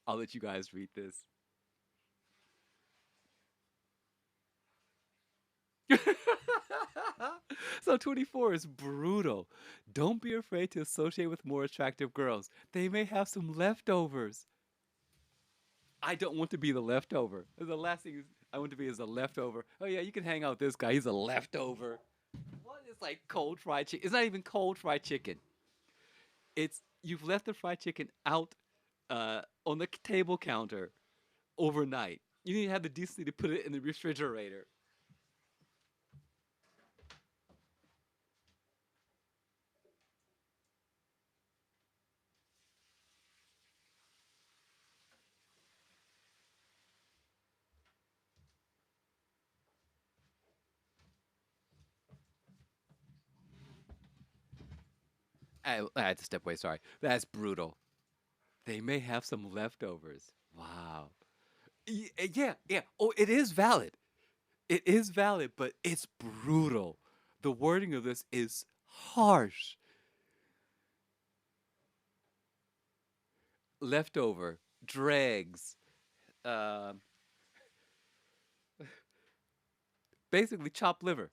I'll let you guys read this. So 24 is brutal. Don't be afraid to associate with more attractive girls. They may have some leftovers. I don't want to be the leftover. The last thing I want to be is a leftover. Oh yeah, you can hang out with this guy. He's a leftover. What is like cold fried chicken? It's not even cold fried chicken. It's you've left the fried chicken out on the table counter overnight. You need to have the decency to put it in the refrigerator. I had to step away. Sorry, that's brutal. They may have some leftovers. Wow. Yeah, yeah. Oh, it is valid. It is valid, but it's brutal. The wording of this is harsh. Leftover, dregs, um, basically chopped liver.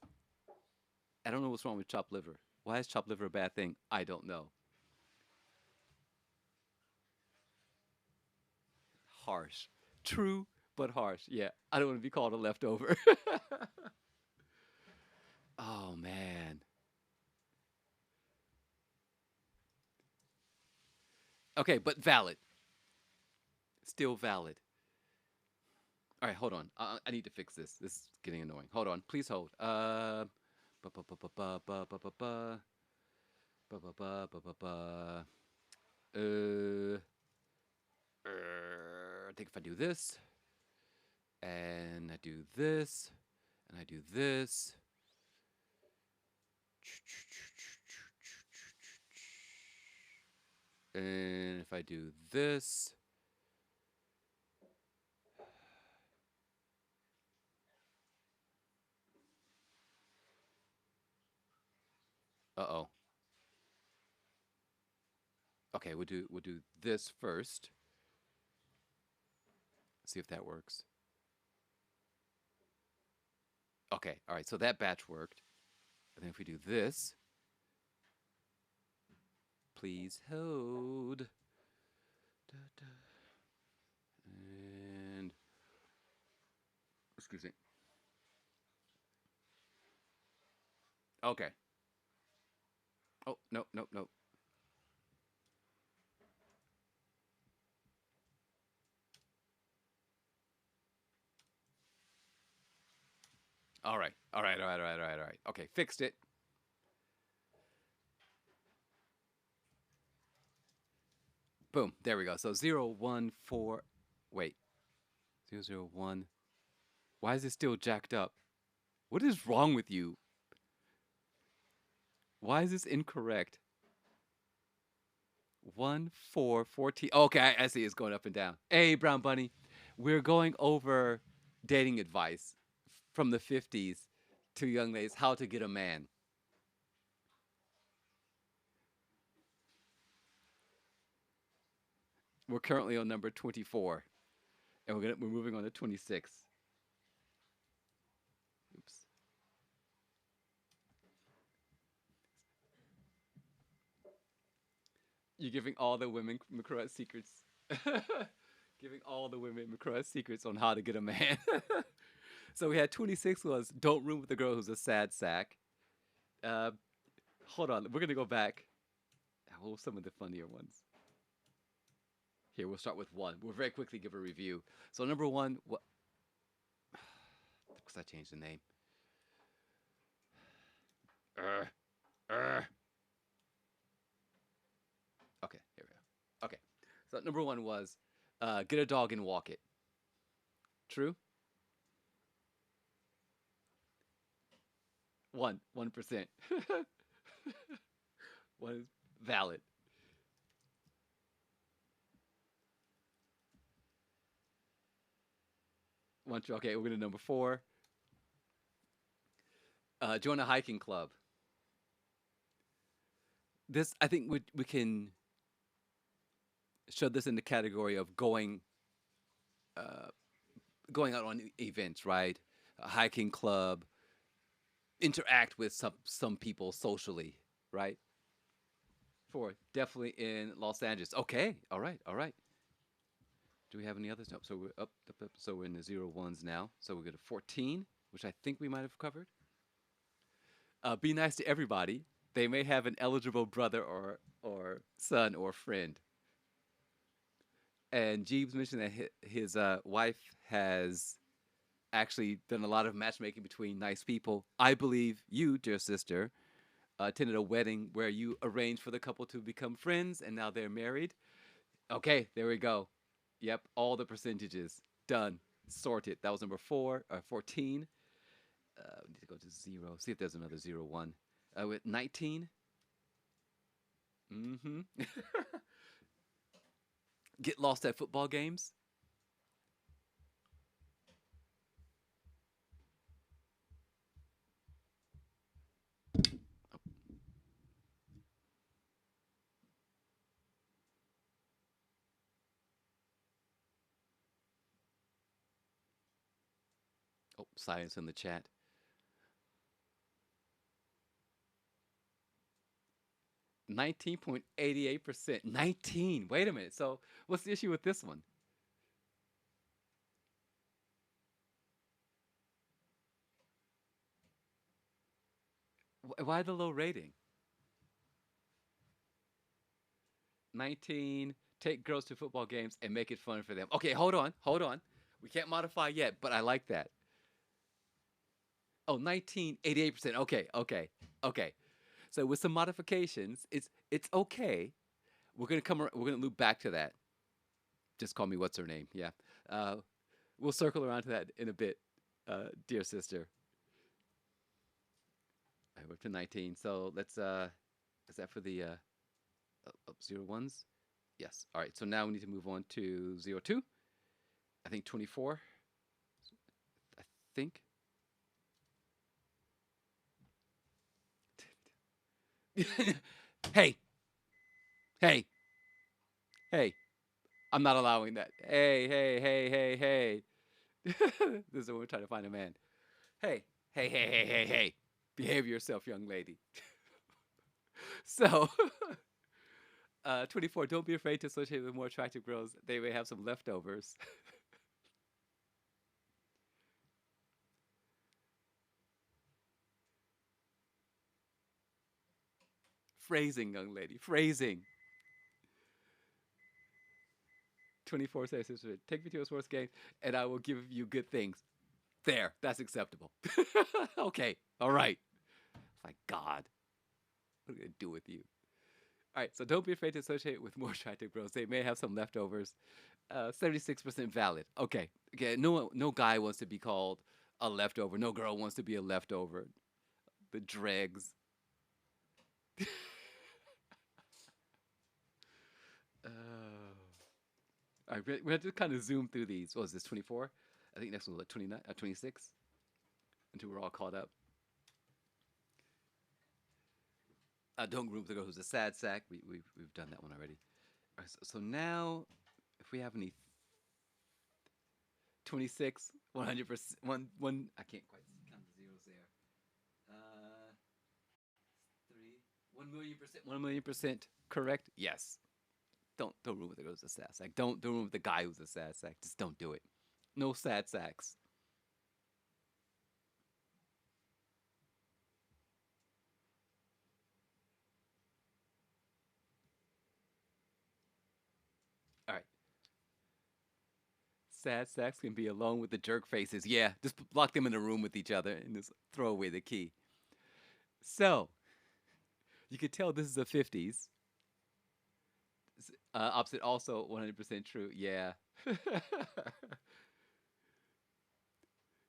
I don't know what's wrong with chopped liver. Why is chopped liver a bad thing? I don't know. Harsh. True, but harsh. Yeah, I don't want to be called a leftover. Oh, man. Okay, but valid. Still valid. All right, hold on. I need to fix this. This is getting annoying. Hold on. Please hold. Ba ba ba ba ba ba ba ba ba ba ba ba ba ba ba. Uh, I think if I do this, and I do this, and I do this, and if I do this, uh-oh. Okay, we'll do this first. See if that works. Okay, all right. So that batch worked. And then if we do this, please hold. Da, da. And excuse me. Okay. Oh, no, no, no. All right. All right. All right. All right. All right. All right. Okay. Fixed it. Boom. There we go. So 014. Wait. 001. Why is it still jacked up? What is wrong with you? Why is this incorrect? 1414. Okay, I see it's going up and down. Hey, Brown Bunny. We're going over dating advice from the 50s to young ladies, how to get a man. We're currently on number 24, and we're moving on to 26. Oops. You're giving all the women McCroy secrets. Giving all the women McCroy secrets on how to get a man. So we had 26 was don't room with the girl who's a sad sack. Uh, Hold on, we're gonna go back. What were some of the funnier ones? Here, we'll start with one. We'll very quickly give a review. So number one, what? Because I changed the name. Uh, uh. Okay, here we go. Okay, so number one was get a dog and walk it. True. 1%. One is valid. One true. Okay, we're gonna number four. Join a hiking club. This I think we can show this in the category of uh, going out on events, right? A hiking club, interact with some people socially, right? Four, definitely in Los Angeles. Okay, all right, all right. Do we have any others? No. So we're up. So we're in the zero ones now. So we're going to 14, which I think we might have covered. Be nice to everybody. They may have an eligible brother or son or friend. And Jeeves mentioned that his wife has actually done a lot of matchmaking between nice people. I believe you, dear sister, attended a wedding where you arranged for the couple to become friends and now they're married. Okay, there we go. Yep, all the percentages done, sorted. That was number 14. We need to go to zero. See if there's another zero one. With 19. Mm-hmm. Get lost at football games. Oh, silence in the chat. 19.88%. 19. Wait a minute. So what's the issue with this one? Why the low rating? 19. Take girls to football games and make it fun for them. Okay, hold on. Hold on. We can't modify yet, but I like that. Oh, 19.88%. Okay, okay, okay. So with some modifications, it's okay. We're gonna loop back to that. Just call me what's her name. Yeah. Uh, we'll circle around to that in a bit, dear sister. We're up to 19. So let's is that for the zero ones? Yes. All right. So now we need to move on to zero two. I think 24. I think. Hey, hey, hey. I'm not allowing that. Hey, hey, hey, hey, hey. This is when we're trying to find a man. Hey, hey, hey, hey, hey, hey. Behave yourself, young lady. So, 24. Don't be afraid to associate with more attractive girls. They may have some leftovers. Phrasing, young lady. Phrasing. 24 says, take me to a sports game and I will give you good things. There. That's acceptable. Okay. All right. My God. What are we going to do with you? All right. So don't be afraid to associate with more attractive girls. They may have some leftovers. 76% valid. Okay. Okay. No guy wants to be called a leftover. No girl wants to be a leftover. The dregs. Oh. All right, we have to kind of zoom through these. What was this, 24? I think next one was like 29, 26, until we're all caught up. Don't group the girl who's a sad sack. We've done that one already. All right, so now, if we have any 26, 100%, I can't quite count the zeros there. Uh, 1,000,000%, 1,000,000% correct. Yes. Don't room with the girl who's a sad sack. Don't room with the guy who's a sad sack. Just don't do it. No sad sacks. All right. Sad sacks can be alone with the jerk faces. Yeah, just lock them in a room with each other and just throw away the key. So, you could tell this is the 50s. Opposite also 100% true. Yeah.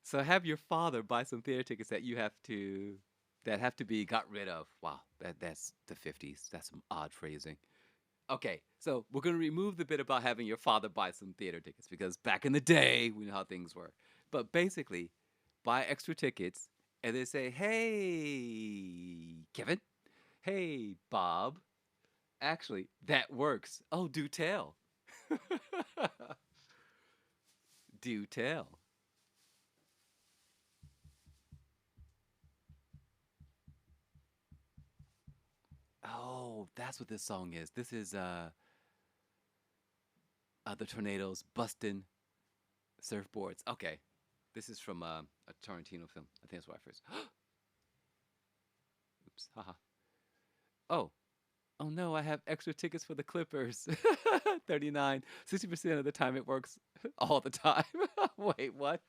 So have your father buy some theater tickets that have to be got rid of. Wow, that's the 50s. That's some odd phrasing. Okay, so we're going to remove the bit about having your father buy some theater tickets because back in the day, we know how things were. But basically, buy extra tickets and they say, hey, Kevin, hey, Bob. Actually, that works. Oh, do tell. Do tell. Oh, that's what this song is. This is the tornadoes busting surfboards. Okay, this is from a Tarantino film. I think that's why I first. Oops. Haha. Oh. Oh no, I have extra tickets for the Clippers. 39. 60% of the time it works all the time. Wait, what?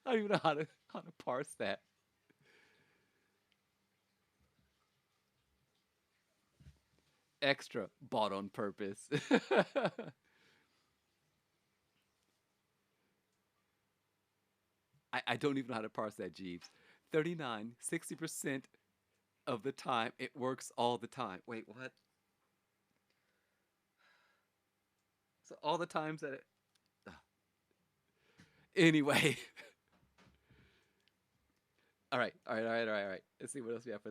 I don't even know how to parse that. Extra bought on purpose. I don't even know how to parse that, Jeeves. 39, 60% of the time it works all the time. Wait, what? So all the times that it. Anyway. All right, all right, all right, all right, all right. Let's see what else we have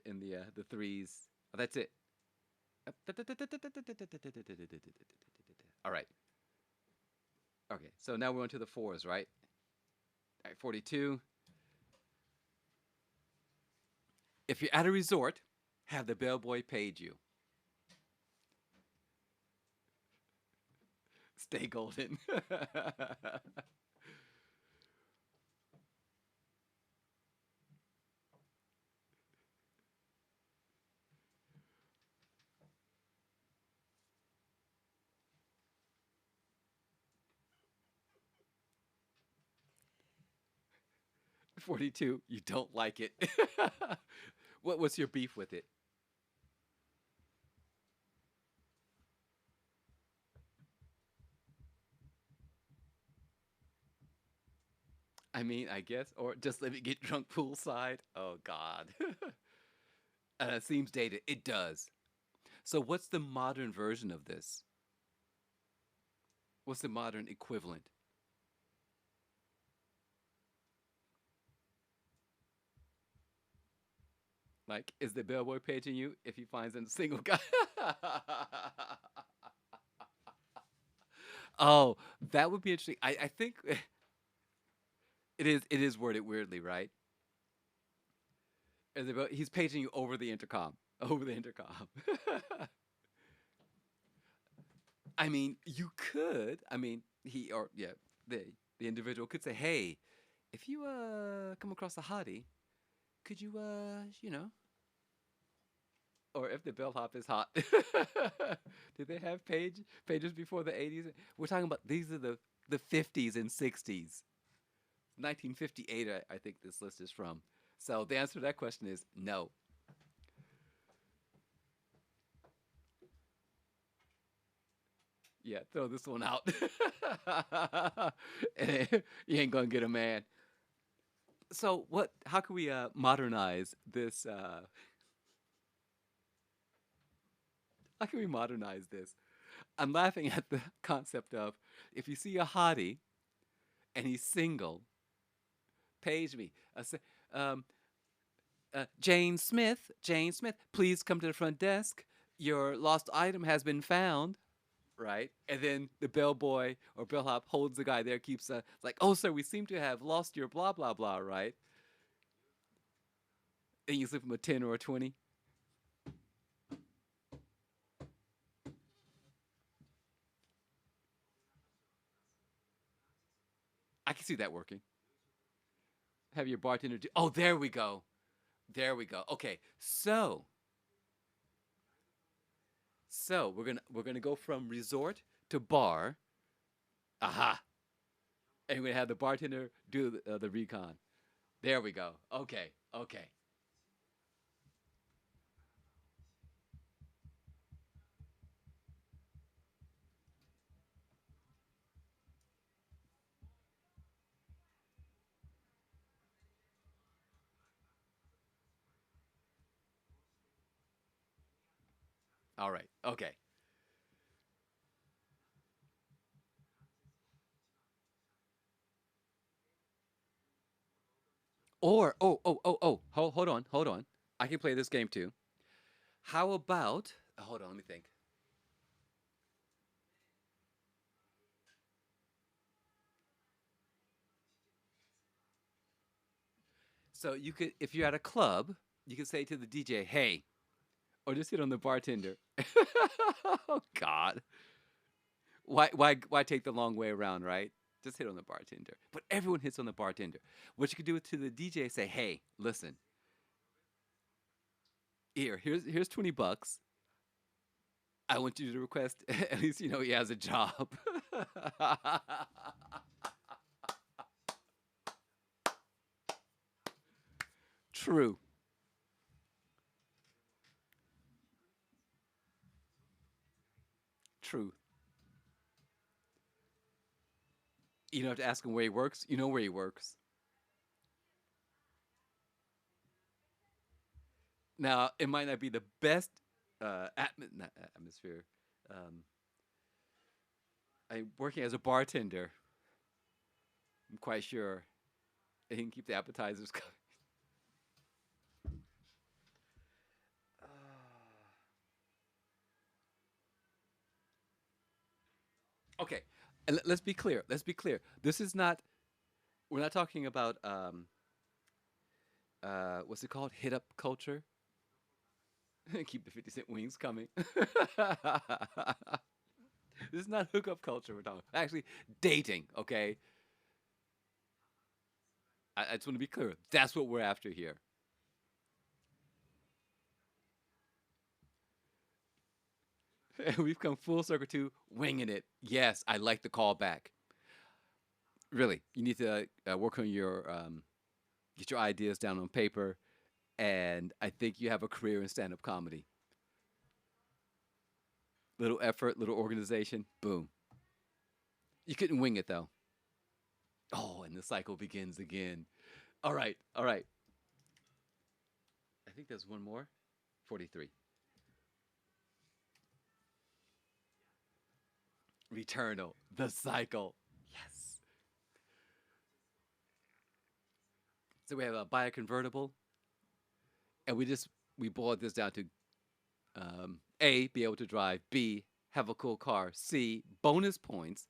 in the threes. Oh, that's it. All right. Okay, so now we're on to the fours, right? All right, 42. If you're at a resort, have the bellboy paid you. Stay golden. 42. You don't like it. What's your beef with it? I mean, I guess, or just let me get drunk poolside. Oh God. And it seems dated. It does. So what's the modern version of this? What's the modern equivalent? Like, is the bellboy paging you if he finds a single guy? Oh, that would be interesting. I think it is worded weirdly, right? He's paging you over the intercom. Over the intercom. I mean, you could. I mean, he or yeah, the individual could say, "Hey, if you come across a hottie, could you or if the bellhop is hot. Did they have pages before the 80s? We're talking about these are the 50s and 60s. 1958, I think this list is from. So the answer to that question is no. Yeah, throw this one out. You ain't gonna get a man. So what? How can we modernize this? How can we modernize this? I'm laughing at the concept of if you see a hottie and he's single, page me. Um, Jane Smith, please come to the front desk. Your lost item has been found. Right, and then the bellboy or bellhop holds the guy there, keeps like, oh sir, we seem to have lost your blah blah blah. Right, and you slip him a 10 or a 20. I can see that working. Have your bartender do. Oh, there we go. There we go. Okay, so we're gonna go from resort to bar. Aha! And we're gonna have the bartender do the recon. There we go. Okay, okay. All right. Okay. Or hold on. I can play this game too. How about? Hold on, let me think. So you could, if you're at a club, you could say to the DJ, "Hey," or just hit on the bartender. Oh God, why take the long way around, right? Just hit on the bartender. But everyone hits on the bartender. What you could do to the DJ, say, "Hey, listen, here's $20. I want you to request at least you know he has a job." True, true. You don't have to ask him where he works. You know where he works. Now, it might not be the best not atmosphere. Um, I working as a bartender. I'm quite sure he can keep the appetizers coming. Okay, and let's be clear. Let's be clear. This is not. We're not talking about what's it called? Hit up culture. Keep the 50 cent wings coming. This is not hookup culture we're talking. Actually, dating. Okay, I just want to be clear. That's what we're after here. We've come full circle to winging it. Yes, I like the callback. Really, you need to work on your get your ideas down on paper, and I think you have a career in stand-up comedy. Little effort, little organization, boom. You couldn't wing it though. Oh, and the cycle begins again. All right, all right. I think there's one more. 43. Returnal, the cycle. Yes. So we have a buy a convertible, and we boiled this down to A, be able to drive. B, have a cool car. C, bonus points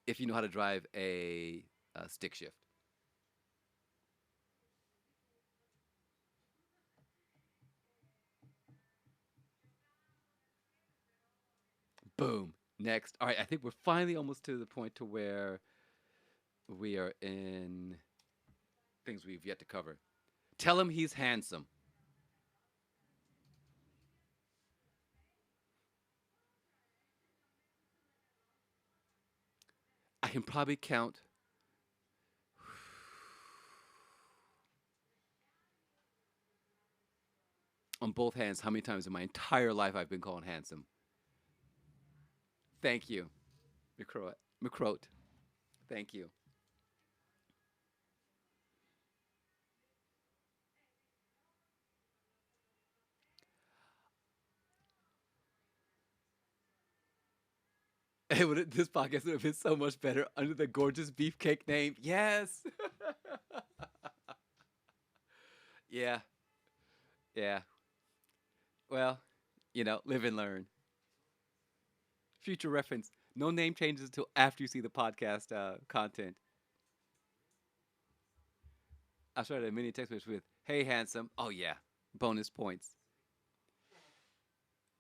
if you know how to drive a stick shift. Boom. Next. All right. I think we're finally almost to the point to where we are in things we've yet to cover. Tell him he's handsome. I can probably count on both hands how many times in my entire life I've been called handsome. Thank you, McCroat. McCroat. Thank you. This podcast would have been so much better under the gorgeous beefcake name. Yes. Yeah. Yeah. Well, live and learn. Future reference. No name changes until after you see the podcast content. I started a mini text message with, "Hey, handsome." Oh yeah, bonus points.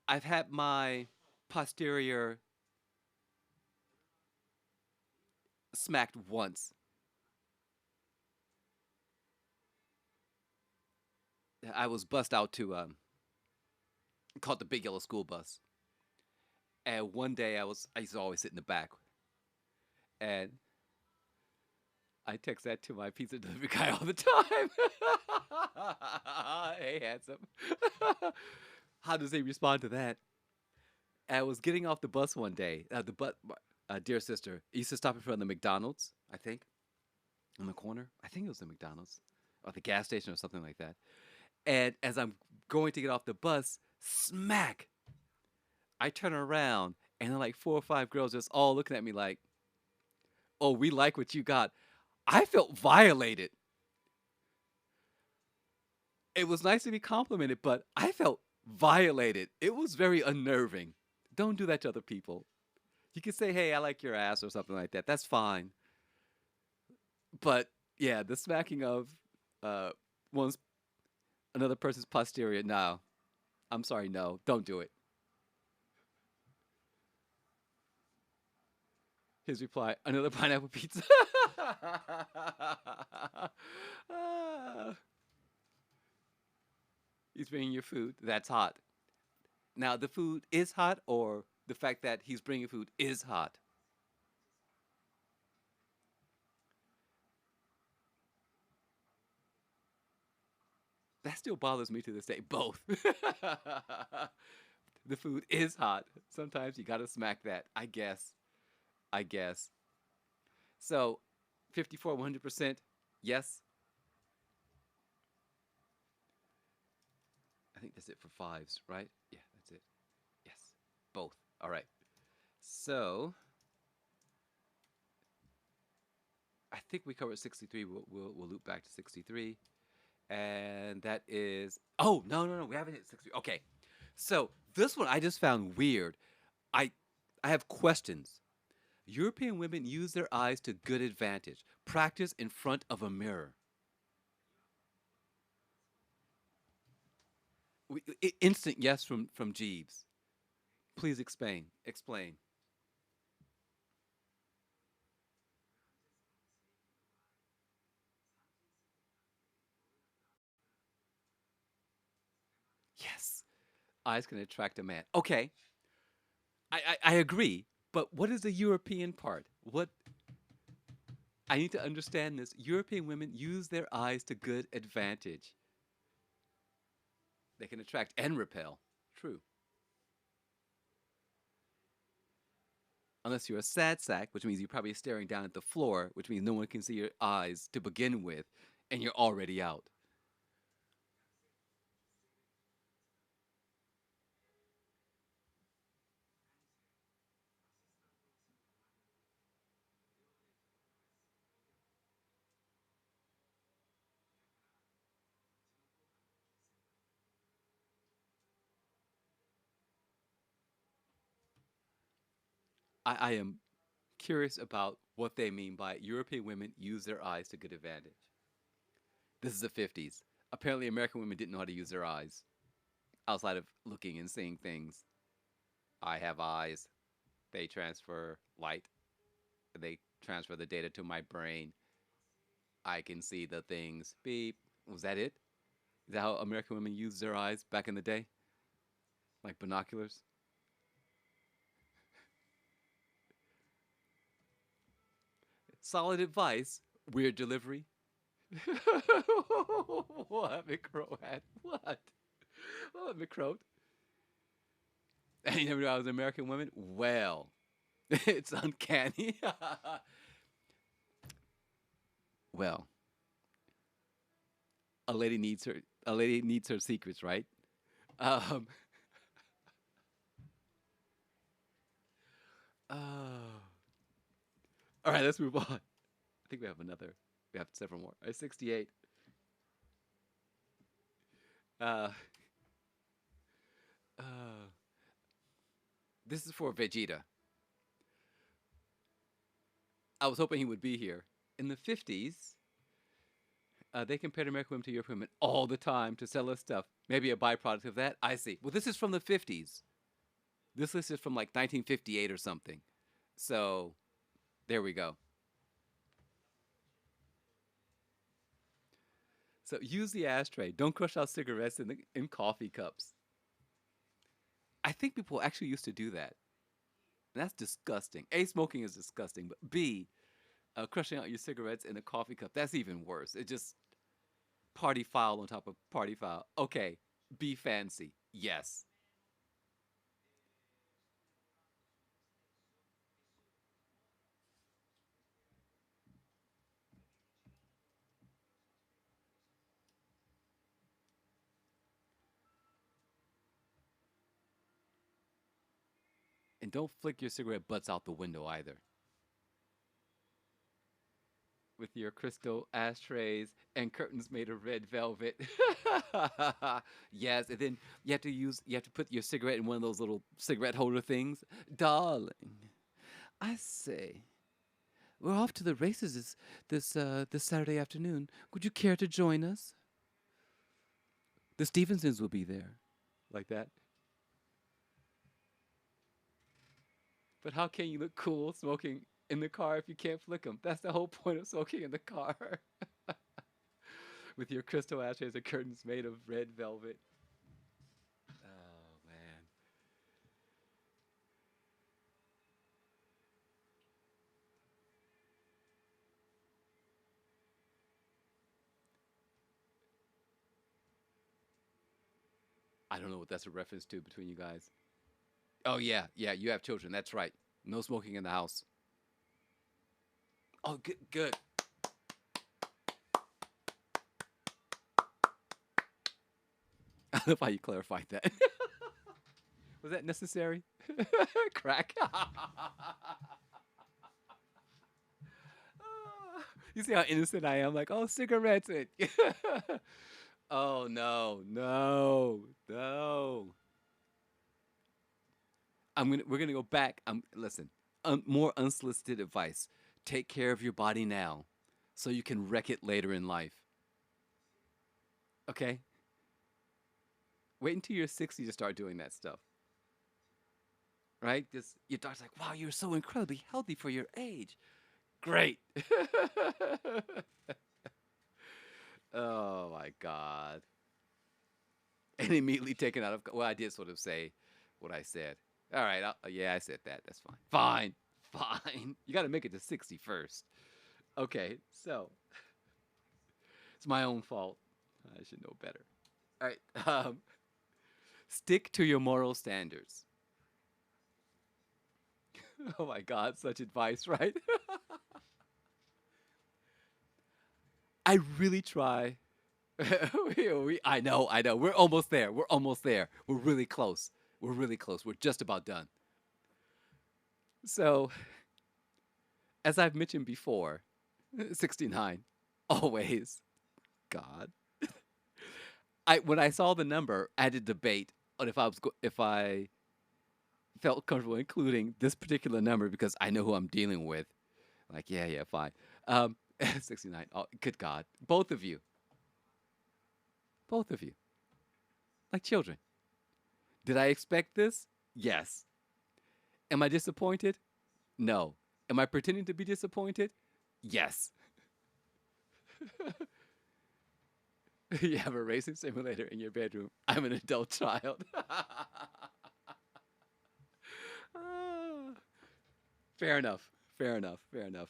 I've had my posterior smacked once. I was bussed out to called the big yellow school bus, and one day I used to always sit in the back, and I text that to my pizza delivery guy all the time. Hey, handsome. How does he respond to that? I was getting off the bus one day. Dear sister, used to stop in front of the McDonald's, I think, on the corner. I think it was the McDonald's or the gas station or something like that. And as I'm going to get off the bus, smack, I turn around and then like four or five girls just all looking at me like, "Oh, we like what you got." I felt violated. It was nice to be complimented, but I felt violated. It was very unnerving. Don't do that to other people. You can say, "Hey, I like your ass" or something like that. That's fine. But yeah, the smacking of uh one's another person's posterior. No, I'm sorry. No, don't do it. His reply: another pineapple pizza. Ah, he's bringing your food. That's hot. Now the food is hot, or the fact that he's bringing food is hot. That still bothers me to this day. Both. The food is hot. Sometimes you gotta smack that. I guess. I guess. So, 54, 100%. Yes. I think that's it for fives, right? Yeah, that's it. Yes. Both. All right. So, I think we covered 63. We'll loop back to 63. And that is. Oh, no, no, no. We haven't hit 63. Okay. So, this one I just found weird. I, I have questions. European women use their eyes to good advantage. Practice in front of a mirror. Instant yes from Jeeves. Please explain. Explain. Yes. Eyes can attract a man. Okay. I agree. But what is the European part? What I need to understand this. European women use their eyes to good advantage. They can attract and repel. True. Unless you're a sad sack, which means you're probably staring down at the floor, which means no one can see your eyes to begin with, and you're already out. I am curious about what they mean by European women use their eyes to good advantage. This is the 50s. Apparently, American women didn't know how to use their eyes outside of looking and seeing things. I have eyes. They transfer light, they transfer the data to my brain. I can see the things. Beep. Was that it? Is that how American women used their eyes back in the day? Like binoculars? Solid advice. Weird delivery. What, McCrow? What? What, McCrow? And you never knew I was an American woman? Well, it's uncanny. Well, a lady needs her secrets, right? Um, oh. All right, let's move on. I think we have another. We have several more. All right, 68. Uh, uh, this is for Vegeta. I was hoping he would be here. In the 50s, they compared American women to European women all the time to sell us stuff. Maybe a byproduct of that. I see. Well, this is from the 50s. This list is from like 1958 or something. So there we go. So use the ashtray. Don't crush out cigarettes in coffee cups. I think people actually used to do that. And that's disgusting. A, smoking is disgusting, but B, crushing out your cigarettes in a coffee cup, that's even worse. It just party foul on top of party foul. Okay, be fancy. Yes. And don't flick your cigarette butts out the window either. With your crystal ashtrays and curtains made of red velvet. Yes, and then you have to put your cigarette in one of those little cigarette holder things. Darling, I say, we're off to the races this Saturday afternoon. Would you care to join us? The Stevensons will be there. Like that. But how can you look cool smoking in the car if you can't flick them? That's the whole point of smoking in the car. With your crystal ashtrays and curtains made of red velvet. Oh, man. I don't know what that's a reference to between you guys. Oh, yeah. Yeah, you have children. That's right. No smoking in the house. Oh, good. Good. I love how you clarified that. Was that necessary? Crack. You see how innocent I am? Like, oh, cigarettes. Oh, no, no, no. We're gonna go back. Listen, more unsolicited advice. Take care of your body now, so you can wreck it later in life. Okay? Wait until you're 60 to start doing that stuff. Right? Just your doctor's like, wow, you're so incredibly healthy for your age. Great. Oh my God. And immediately taken out of. Well, I did sort of say what I said. All right. Yeah, I said that. That's fine. Fine. Fine. You got to make it to 60 first. Okay. So it's my own fault. I should know better. All right. Stick to your moral standards. Oh my God. Such advice, right? I really try. I know, I know. We're almost there. We're almost there. We're really close. We're really close. We're just about done. So, as I've mentioned before, 69, always. God. When I saw the number, I had to debate on if I felt comfortable including this particular number because I know who I'm dealing with. Like, yeah, yeah, fine. 69. Oh, good God. Both of you. Both of you. Like children. Did I expect this? Yes. Am I disappointed? No. Am I pretending to be disappointed? Yes. You have a racing simulator in your bedroom. I'm an adult child. Ah, fair enough. Fair enough. Fair enough.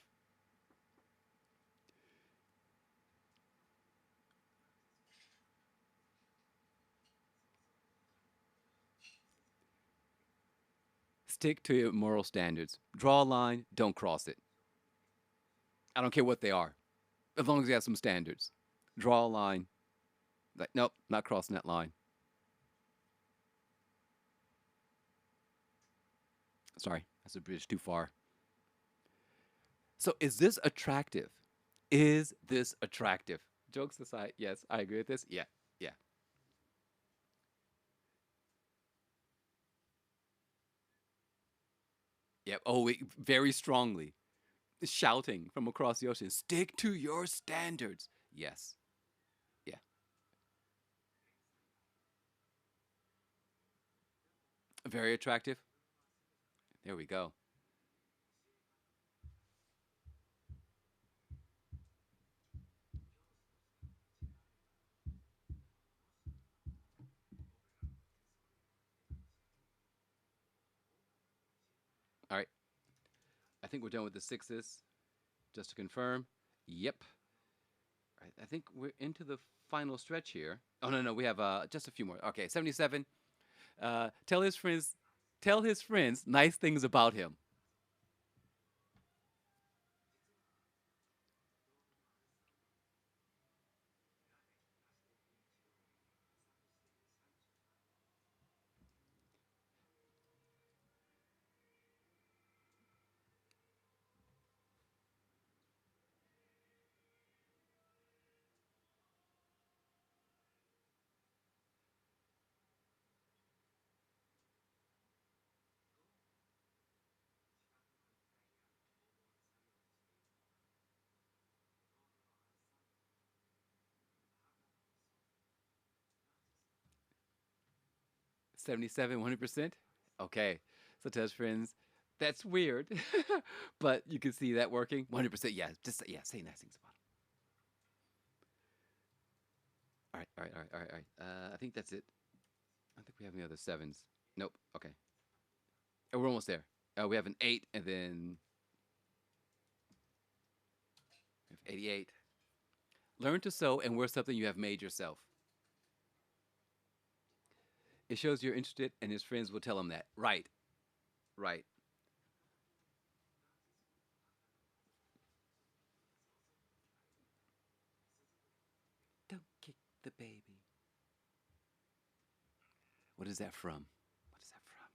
Stick to your moral standards. Draw a line, don't cross it. I don't care what they are, as long as you have some standards. Draw a line. Like, nope, not crossing that line. Sorry, that's a bridge too far. So, is this attractive? Is this attractive? Jokes aside, yes, I agree with this. Yeah, yeah. Yep. Oh, wait, very strongly. Shouting from across the ocean, stick to your standards. Yes. Yeah. Very attractive. There we go. All right. I think we're done with the sixes. Just to confirm. Yep. All right. I think we're into the final stretch here. Oh no, no, we have just a few more. Okay, 77. Tell his friends nice things about him. 77, 100%. Okay. So tell his friends that's weird, but you can see that working. 100%. Yeah, just yeah, say nice things about him. All right, all right, all right, all right, all right. I think that's it. I don't think we have any other sevens. Nope. Okay. Oh, we're almost there. We have an eight, and then we have 88. Learn to sew and wear something you have made yourself. It shows you're interested, and his friends will tell him that. Right, right. Don't kick the baby. What is that from? What is that from?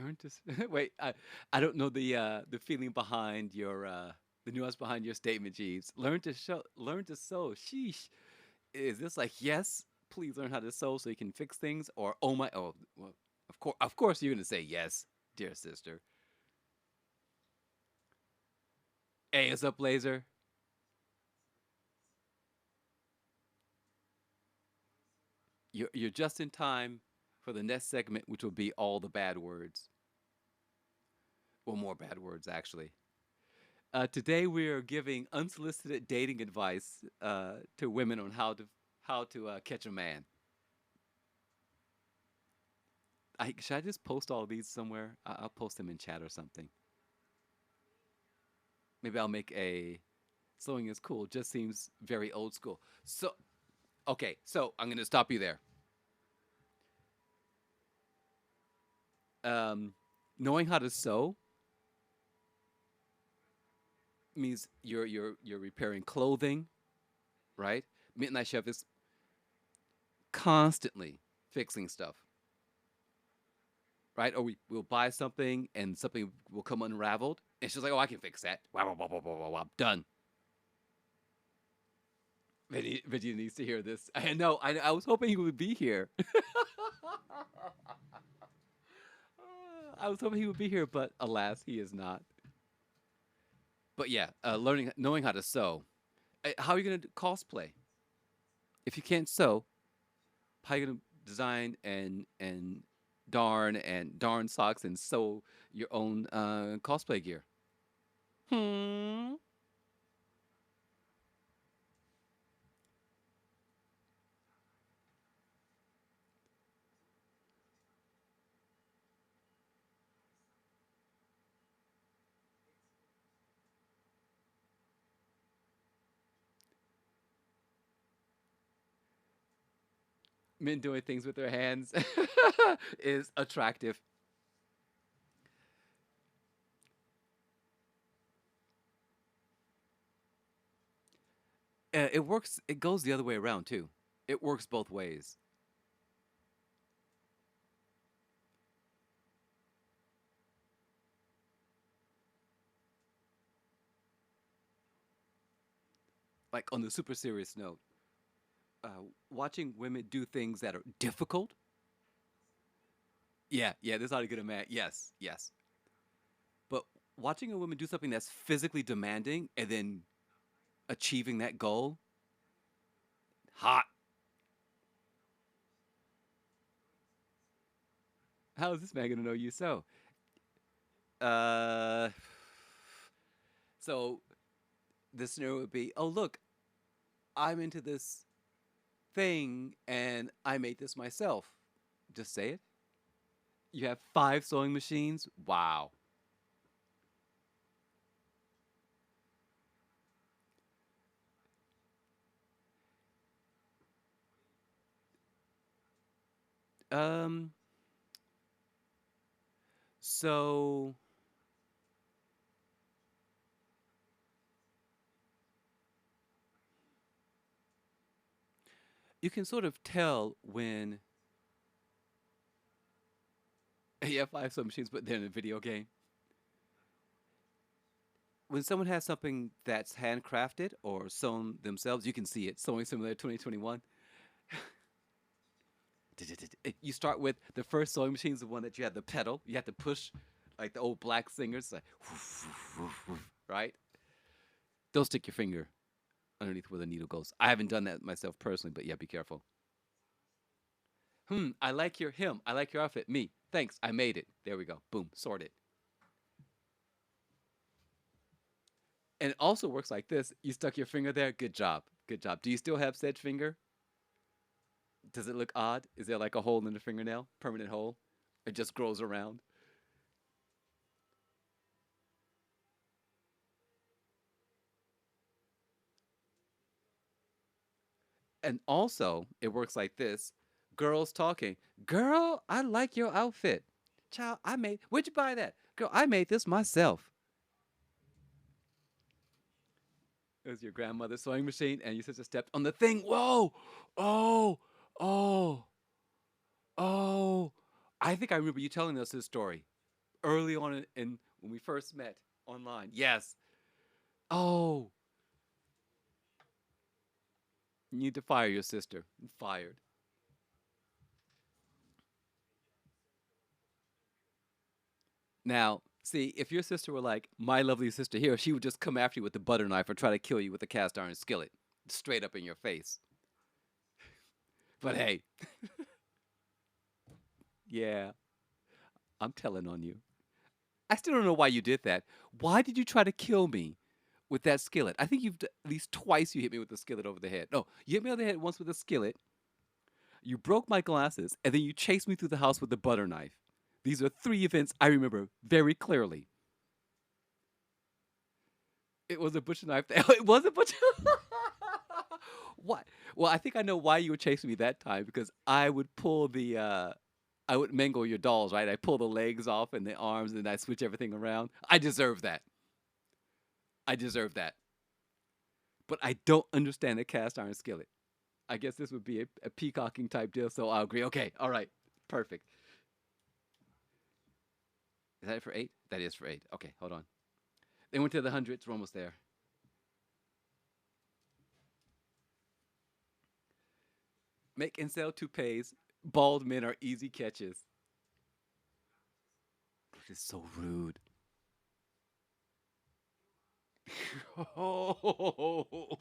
Learn to wait. I don't know the feeling behind your the nuance behind your statement, Jeeves. Learn to sew. Sheesh. Is this like yes? Please learn how to sew so you can fix things, or oh my oh well, of course you're gonna say yes, dear sister. Hey, what's up, Laser? You're just in time for the next segment, which will be all the bad words. Well, more bad words actually. Today we are giving unsolicited dating advice to women on how to catch a man. Should I just post all these somewhere? I'll post them in chat or something. Maybe I'll make a sewing is cool. Just seems very old school. So okay, so I'm gonna stop you there. Um, Knowing how to sew means you're repairing clothing, right? Midnight Chef is constantly fixing stuff, right? Or we'll buy something and something will come unraveled, and she's like, "Oh, I can fix that." Wow, wow, wow, wow, wow, wow, wow. Done. Veggie needs to hear this. I know. I was hoping he would be here. I was hoping he would be here, but alas, he is not. But yeah, knowing how to sew. How are you gonna cosplay if you can't sew? How are you gonna design and darn socks and sew your own cosplay gear? Hmm. Men doing things with their hands is attractive. It works. It goes the other way around too. It works both ways. Like on the super serious note, watching women do things that are difficult. Yeah, yeah, this ought to get a man. Yes, yes. But watching a woman do something that's physically demanding and then achieving that goal, hot. How is this man gonna know you so? Uh, so the scenario would be, oh look, I'm into this thing and I made this myself. Just say it. You have 5 sewing machines. Wow. Um. So you can sort of tell when you have 5 sewing machines, but they're in a video game. When someone has something that's handcrafted or sewn themselves, you can see it. Sewing Simulator 2021. You start with the first sewing machine is the one that you have the pedal. You have to push, like the old black singers, like, right? Don't stick your finger underneath where the needle goes. I haven't done that myself personally, but yeah, be careful. I like your him. I like your outfit. Me. Thanks. I made it. There we go. Boom. Sorted. And it also works like this. You stuck your finger there. Good job. Good job. Do you still have said finger? Does it look odd? Is there like a hole in the fingernail? Permanent hole? It just grows around. And also, it works like this. Girls talking. Girl, I like your outfit. Child, where'd you buy that? Girl, I made this myself. It was your grandmother's sewing machine, and your sister stepped on the thing. Whoa! Oh! Oh! Oh! I think I remember you telling us this story early on in when we first met online. Yes. Oh, you need to fire your sister. Fired. Now, see, if your sister were like my lovely sister here, she would just come after you with the butter knife or try to kill you with a cast iron skillet, straight up in your face. But hey, yeah, I'm telling on you. I still don't know why you did that. Why did you try to kill me with that skillet? I think at least twice you hit me with the skillet over the head. No, you hit me on the head once with a skillet. You broke my glasses, and then you chased me through the house with the butter knife. These are 3 events I remember very clearly. It was a butcher knife. It was a butcher. What? Well, I think I know why you were chasing me that time because I would pull I would mangle your dolls, right? I pull the legs off and the arms, and I switch everything around. I deserve that. I deserve that. But I don't understand the cast iron skillet. I guess this would be a peacocking type deal, so I'll agree. Okay, all right, perfect. Is that it for 8? That is for 8. Okay, hold on. They went to the hundreds. We're almost there. Make and sell toupees. Bald men are easy catches. It is so rude. Oh,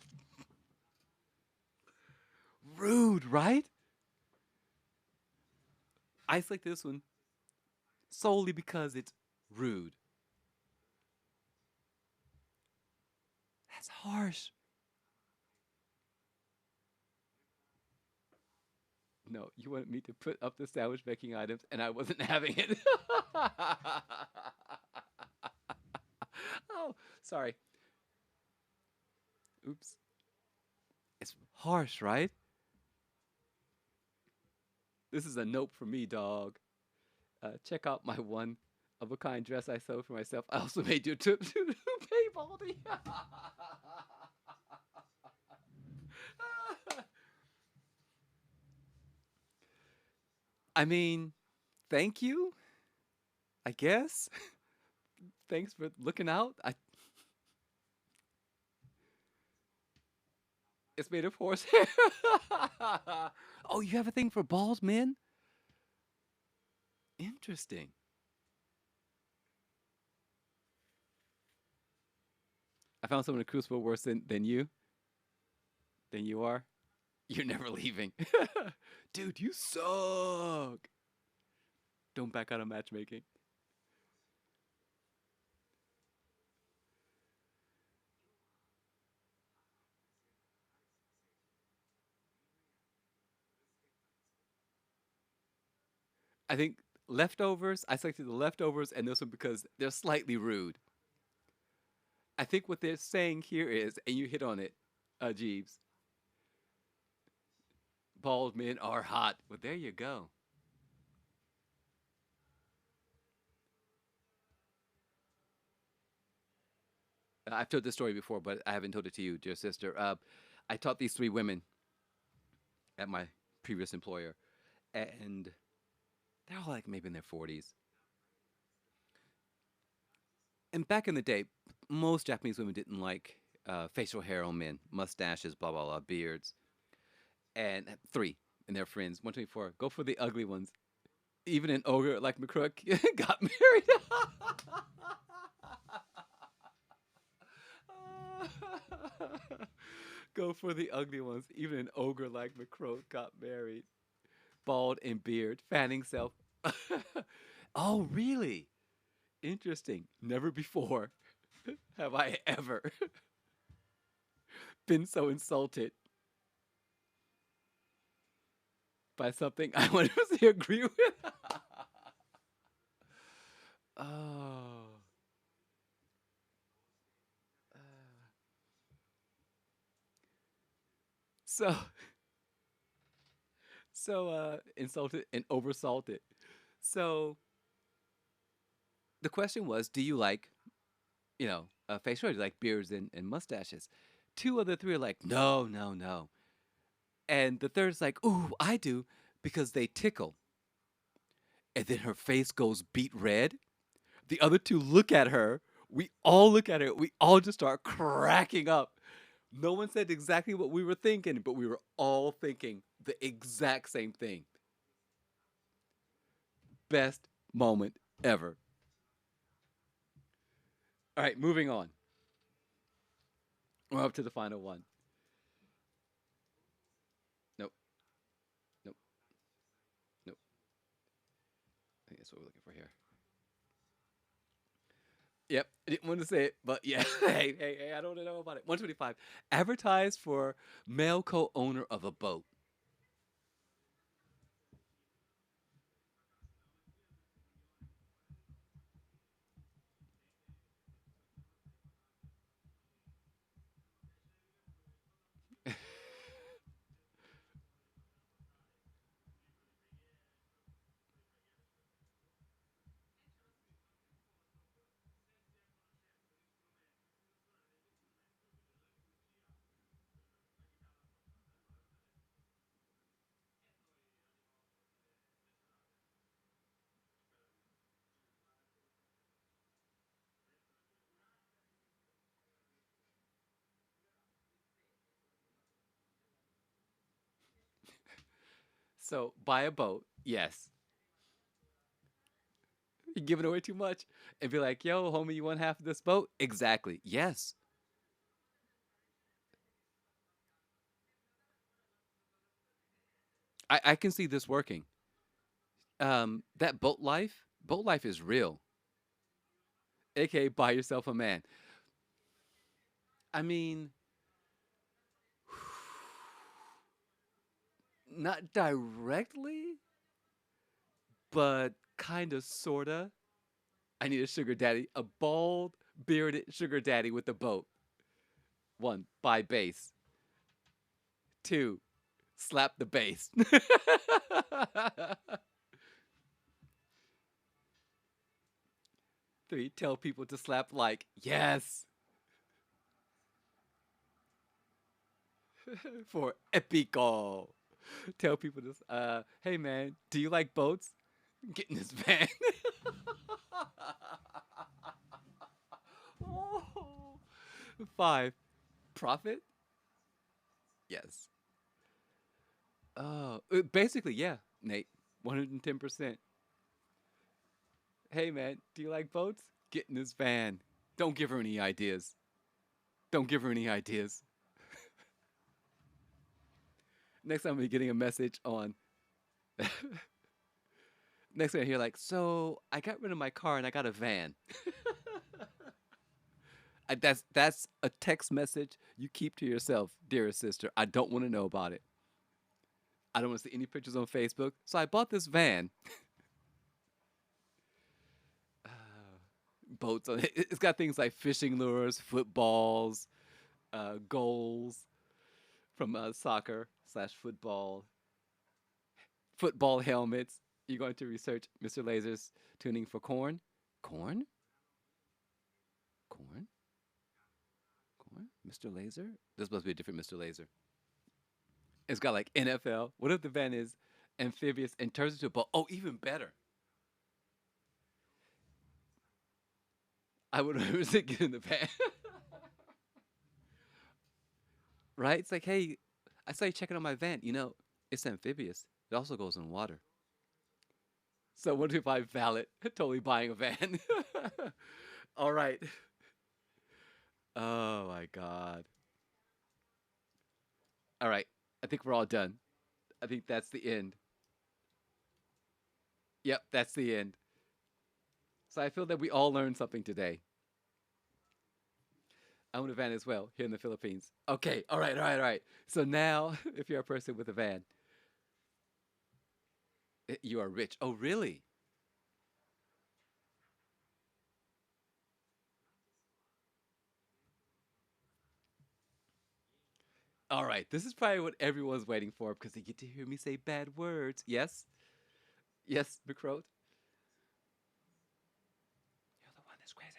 rude, right? I select this one solely because it's rude. That's harsh. No, you wanted me to put up the sandwich making items, and I wasn't having it. Oh, sorry. Oops. It's harsh, right? This is a nope for me, dog. Check out my one of a kind dress I sewed for myself. I also made you to pay Baldy. I mean, thank you, I guess. Thanks for looking out. It's made of horsehair. Oh, you have a thing for bald men? Interesting. I found someone in Crucible worse than you are. You're never leaving. Dude, you suck. Don't back out of matchmaking. I think leftovers, I selected the leftovers and this one because they're slightly rude. I think what they're saying here is, and you hit on it, Jeeves, bald men are hot. Well, there you go. I've told this story before, but I haven't told it to you, dear sister. I taught these three women at my previous employer, and they're all like maybe in their 40s. And back in the day, most Japanese women didn't like facial hair on men, mustaches, blah, blah, blah, beards. And three, and their friends, 124, go for the ugly ones. Even an ogre like McCrook got married. Go for the ugly ones. Even an ogre like McCroke got married. Bald and beard, fanning self. Oh, really? Interesting. Never before have I ever been so insulted by something I 100% agree with. Oh. Uh, so insulted and oversalted. So the question was, do you like, facial hair? Do you like beards and mustaches? Two of the three are like, no, no, no. And the third's like, ooh, I do because they tickle. And then her face goes beet red. The other two look at her. We all look at her. We all just start cracking up. No one said exactly what we were thinking, but we were all thinking the exact same thing. Best moment ever. All right, moving on. We're up to the final one. Nope, nope, nope. I think that's what we're looking for here. Yep, I didn't want to say it, but yeah. Hey, I don't know about it. 125. Advertise for male co-owner of a boat. So buy a boat, yes. You're giving away too much, and be like, "Yo, homie, you want half of this boat?" Exactly. Yes, I can see this working. That boat life is real. AKA buy yourself a man. I mean, not directly, but kind of, sorta. I need a sugar daddy, a bald, bearded sugar daddy with a boat. One, buy base. Two, Slap the bass. 3, tell people to slap like. Yes. 4, epico. Tell people this. Hey man, do you like boats? Get in this van. Oh. 5, profit. Yes. Basically, yeah, Nate. 110%. Hey man, do you like boats? Get in this van. Don't give her any ideas. Don't give her any ideas. Next time we're getting a message on. Next thing I hear, like, so I got rid of my car and I got a van. That's a text message you keep to yourself, dearest sister. I don't want to know about it. I don't want to see any pictures on Facebook. So I bought this van. Uh, Boats on it. It's got things like fishing lures, footballs, goals from soccer slash football, football helmets. You're going to research Mr. Laser's tuning for corn. Corn? Corn? Corn? Mr. Laser? This must be a different Mr. Laser. It's got like NFL. What if the van is amphibious and turns into a boat? Oh, even better. I would never say get in the van. Right? It's like, hey, I saw you checking on my van. You know, it's amphibious. It also goes in water. So what if I valid totally buying a van? All right. Oh my God. All right. I think we're all done. I think that's the end. Yep, that's the end. So I feel that we all learned something today. I own a van as well here in the Philippines. Okay, all right, all right, all right. So now, if you're a person with a van, you are rich. Oh, really? All right, this is probably what everyone's waiting for because they get to hear me say bad words. Yes, yes, McCroat. You're the one that's crazy.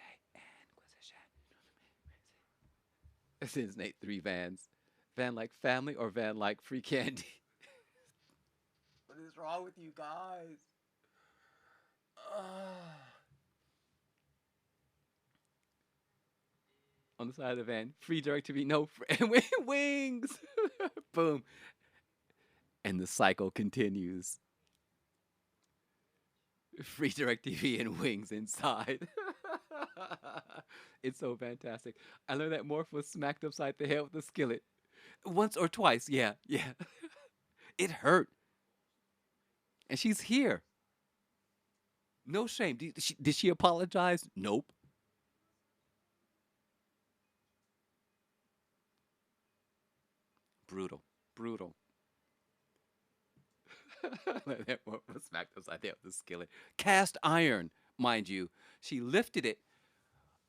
Inquisition. Since Nate, 3 vans. Van like family or van like free candy? What is wrong with you guys? Ah. On the side of the van, free direct to be no wings. Boom. And the cycle continues. Free direct TV and wings inside. It's so fantastic. I learned that Morph was smacked upside the head with a skillet. Once or twice, yeah, yeah. It hurt. And she's here. No shame. Did she apologize? Nope. Brutal. Brutal. That Morph was smacked upside the head with a skillet. Cast iron, mind you. She lifted it.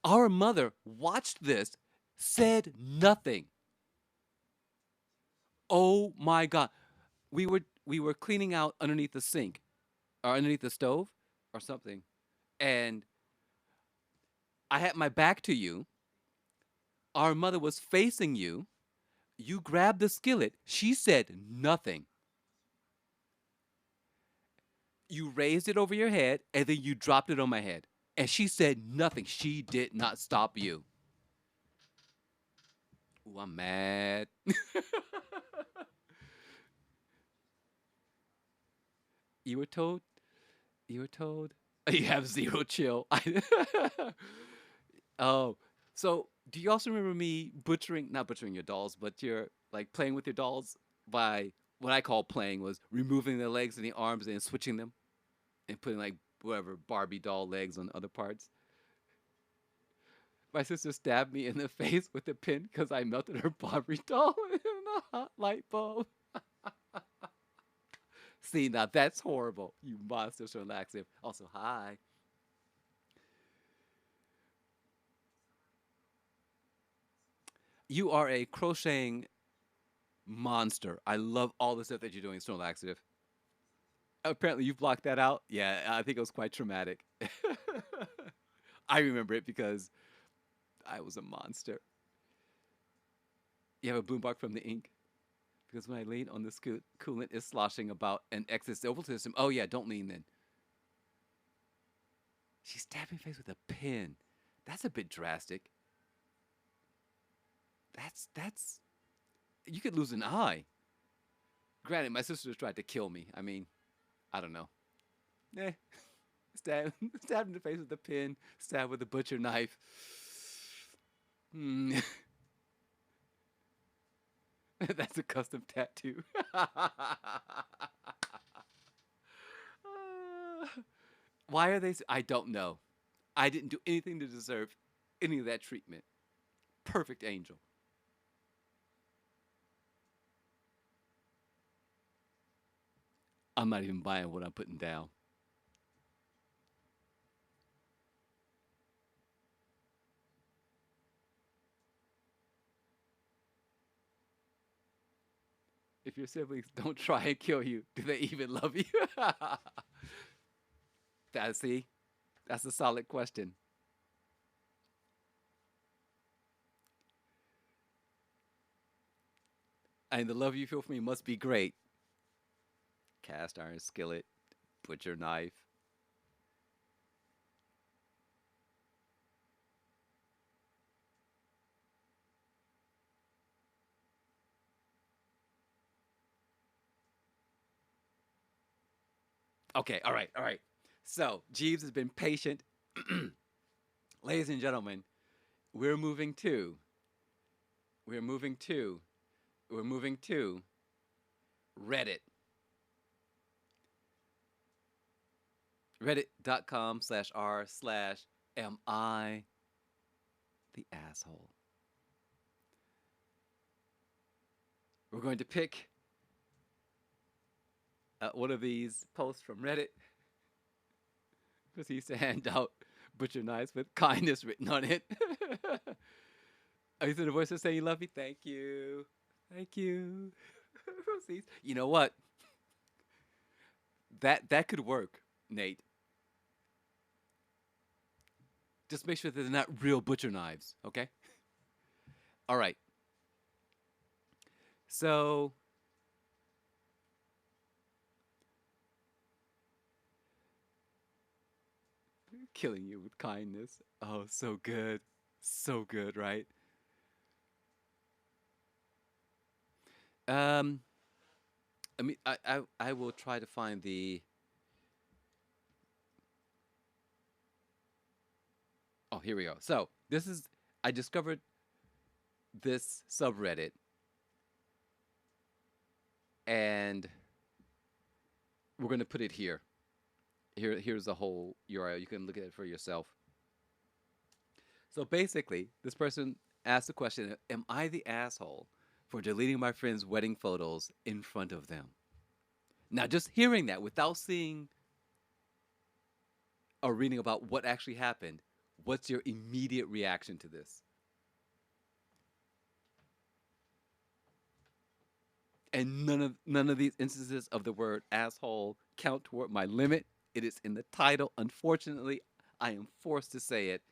Our mother watched this, said nothing. Oh my God. We were cleaning out underneath the sink or underneath the stove or something. And I had my back to you. Our mother was facing you. You grabbed the skillet. She said nothing. You raised it over your head and then you dropped it on my head. And she said nothing. She did not stop you. Ooh, I'm mad. You were told? You were told? You have zero chill. Oh, so do you also remember me butchering, not butchering your dolls, but you're like playing with your dolls by what I call playing was removing the legs and the arms and switching them and putting like whatever Barbie doll legs on other parts. My sister stabbed me in the face with a pin because I melted her Barbie doll in a hot light bulb. See, now that's horrible. You monster so laxative. Also, hi. You are a crocheting Monster. I love all the stuff that you're doing. It's no laxative. Apparently, you blocked that out. Yeah, I think it was quite traumatic. I remember it because I was a monster. You have a boom bark from the ink? Because when I lean on the coolant is sloshing about and exits the oval system. Oh, yeah, don't lean then. She stabbed me in the face with a pin. That's a bit drastic. That's you could lose an eye. Granted, my sisters tried to kill me. I mean, I don't know. Eh, stab, stabbed in the face with a pin, stabbed with a butcher knife. Hmm. That's a custom tattoo. Why are they? I don't know. I didn't do anything to deserve any of that treatment. Perfect angel. I'm not even buying what I'm putting down. If your siblings don't try and kill you, do they even love you? See, that's a solid question. And the love you feel for me must be great. Cast iron skillet, butcher knife. Okay, all right, all right. So Jeeves has been patient. Ladies and gentlemen, we're moving to, we're moving to, we're moving to Reddit. Reddit.com/r/slash am I the asshole? We're going to pick one of these posts from Reddit because he used to hand out butcher knives with kindness written on it. Are you the voice of saying you love me? Thank you. Thank you. You know what? That could work, Nate. Just make sure that they're not real butcher knives, okay? All right. So, killing you with kindness. Oh, so good. So good, right? Um, I mean, I will try to find the. Oh, here we go. So this is I discovered this subreddit, and we're gonna put it here. Here's the whole URL. You can look at it for yourself. So basically, this person asked the question: am I the asshole for deleting my friend's wedding photos in front of them? Now, just hearing that without seeing or reading about what actually happened, what's your immediate reaction to this? And none of these instances of the word asshole count toward my limit. It is in the title. Unfortunately, I am forced to say it.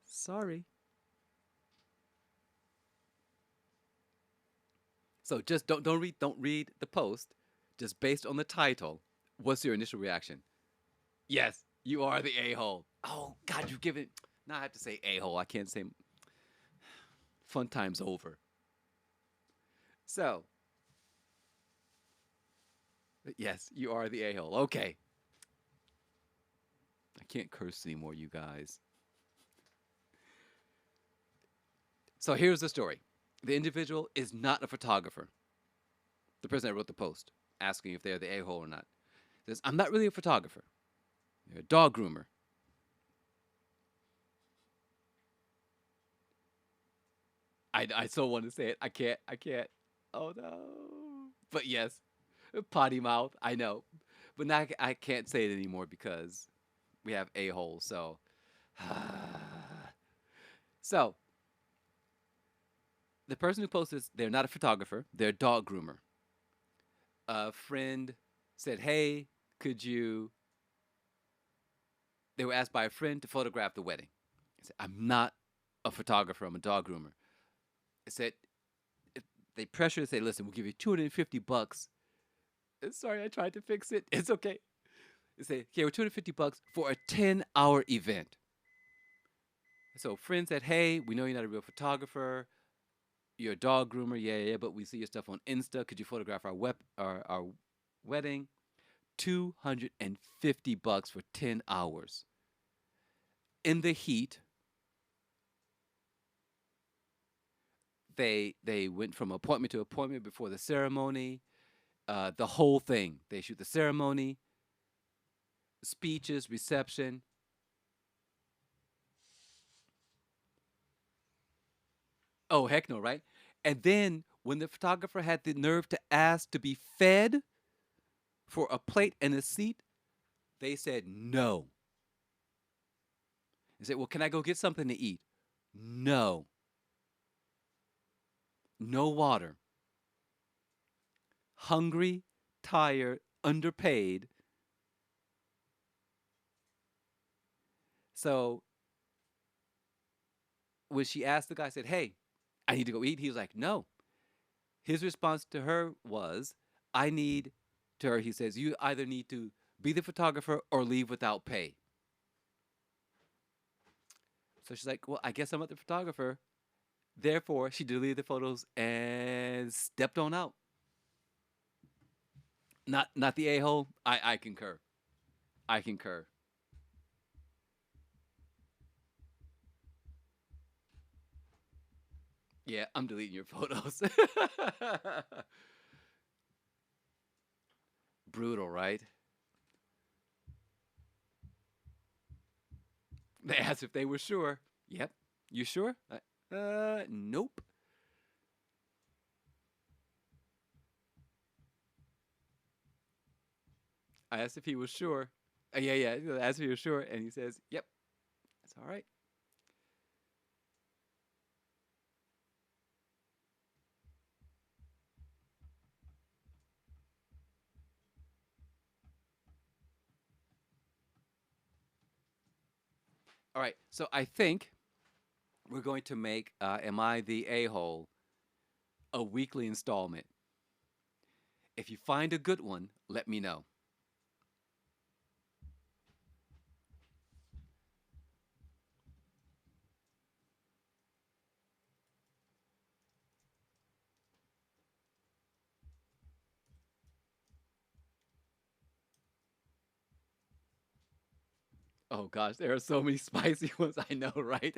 Sorry. So just don't read the post. Just based on the title, what's your initial reaction? Yes, you are the a-hole. Oh God, you give it. Now I have to say a-hole. I can't say fun times over. So yes, you are the a-hole. Okay. I can't curse anymore, you guys. So here's the story. The individual is not a photographer. The person that wrote the post asking if they're the a-hole or not says, I'm not really a photographer. You're a dog groomer. I so want to say it. I can't. I can't. Oh no. But yes, potty mouth. I know. But now I can't say it anymore because we have a-hole. So, so The person who posted this, they're not a photographer, they're a dog groomer. A friend said, "Hey, could you?" They were asked by a friend to photograph the wedding. I said, "I'm not a photographer. I'm a dog groomer." I said, they pressured and say, "Listen, we'll give you $250." Sorry, I tried to fix it. It's okay. They say, "Okay, we're $250 for a 10-hour event." So friend said, "Hey, we know you're not a real photographer. You're a dog groomer, yeah, yeah, but we see your stuff on Insta. Could you photograph our wedding?" $250 for 10 hours. In the heat, they went from appointment to appointment before the ceremony, the whole thing. They shoot the ceremony, speeches, reception. Oh, heck no, right? And then when the photographer had the nerve to ask to be fed for a plate and a seat, they said no. They said, "Well, can I go get something to eat?" No. No water. Hungry, tired, underpaid. So when she asked the guy, said, "Hey, I need to go eat," he was like, "No." His response to her was, "I need," to her, he says, "you either need to be the photographer or leave without pay." So she's like, "Well, I guess I'm not the photographer." Therefore, she deleted the photos and stepped on out. Not the a hole. I concur. I concur. Yeah, I'm deleting your photos. Brutal, right? They asked if they were sure. Yep. You sure? Nope. I asked if he was sure. Yeah, yeah. I asked if he was sure, and he says, "Yep, that's all right." All right. So I think we're going to make "Am I the A hole" a weekly installment. If you find a good one, let me know. Oh gosh, there are so many spicy ones. I know, right?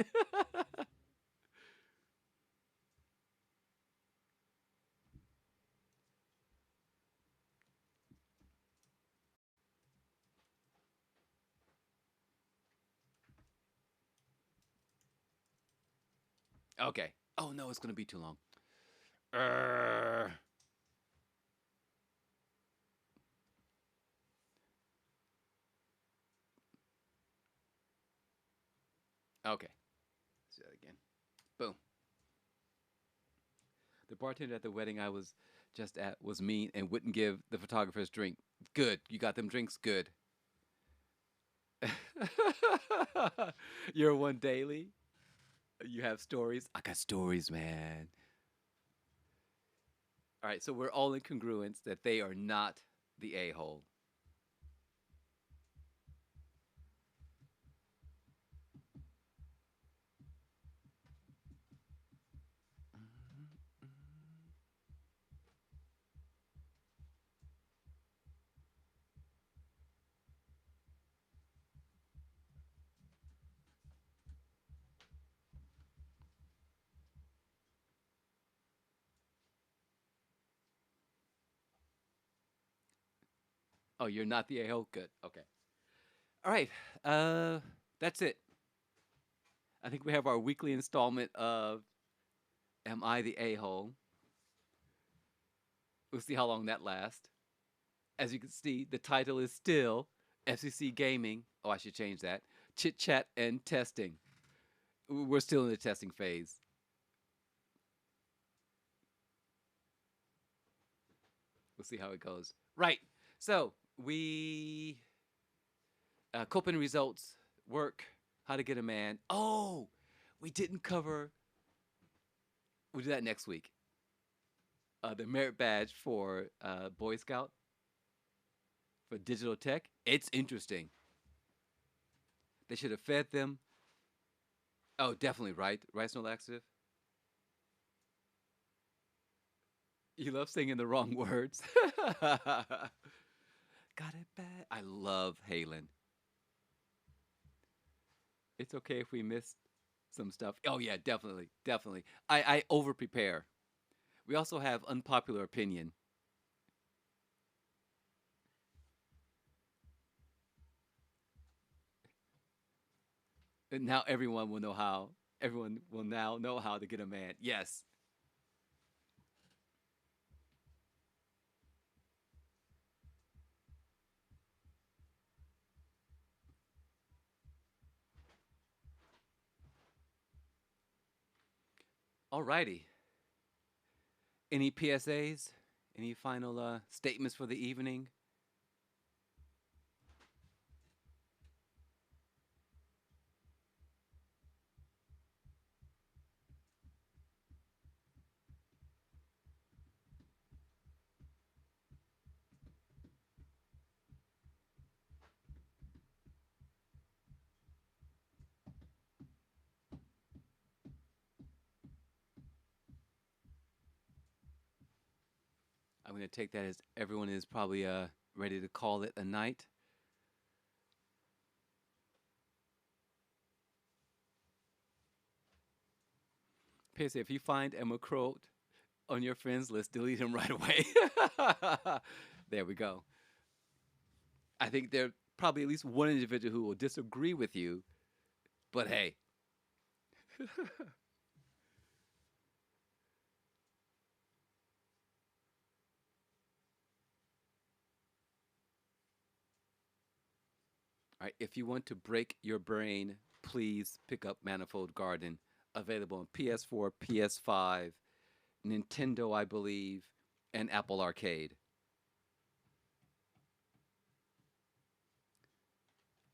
Okay. Oh no, it's gonna be too long. Urgh. Okay. Let's do that again. Boom. The bartender at the wedding I was just at was mean and wouldn't give the photographers drink. Good. You got them drinks? Good. You're one daily. You have stories. I got stories, man. All right, so we're all in congruence that they are not the a hole. Oh, you're not the a hole? Good. Okay. All right. Uh, that's it. I think we have our weekly installment of Am I the A hole? We'll see how long that lasts. As you can see, the title is still FCC Gaming. Oh, I should change that. Chit Chat and Testing. We're still in the testing phase. see how it goes. Right. So we coping results, work, how to get a man. Oh, we didn't cover. We'll do that next week. The merit badge for Boy Scout for digital tech. It's interesting. They should have fed them. Oh, definitely right. Rice no laxative. You love singing the wrong words. Got it bad. I love Halen. It's okay if we miss some stuff. Oh yeah, definitely, definitely. I over prepare. We also have unpopular opinion. And now everyone will know how. Everyone will now know how to get a man. Yes. Alrighty. Any PSAs? Any final statements for the evening? I'm going to take that as everyone is probably ready to call it a night. PSA, if you find a McCroat on your friends list, delete him right away. There we go. I think there probably at least one individual who will disagree with you, but hey. All right, if you want to break your brain, please pick up Manifold Garden, available on PS4, PS5, Nintendo, I believe, and Apple Arcade.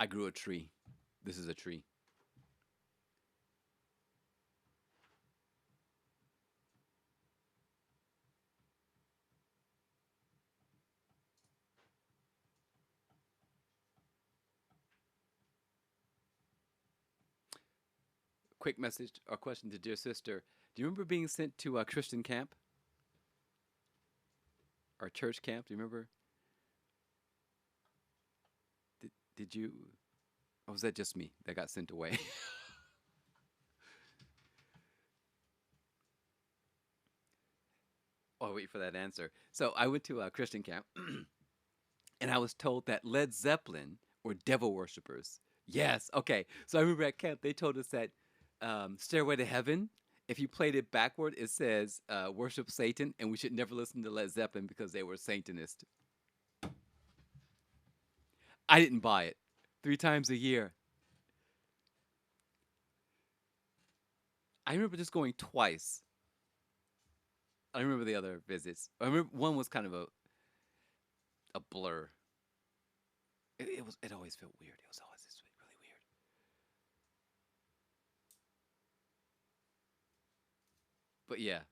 I grew a tree. This is a tree. Quick message or question to dear sister. Do you remember being sent to a Christian camp or church camp? Do you remember? Did you? Or was that just me that got sent away? Oh, wait for that answer. So I went to a Christian camp, and I was told that Led Zeppelin were devil worshippers. Yes. Okay. So I remember at camp they told us that "Stairway to Heaven." If you played it backward, it says "Worship Satan," and we should never listen to Led Zeppelin because they were Satanist. I didn't buy it. 3 times a year. I remember just going twice. I remember the other visits. I remember one was kind of a blur. It was. It always felt weird. It was always just really weird. But yeah,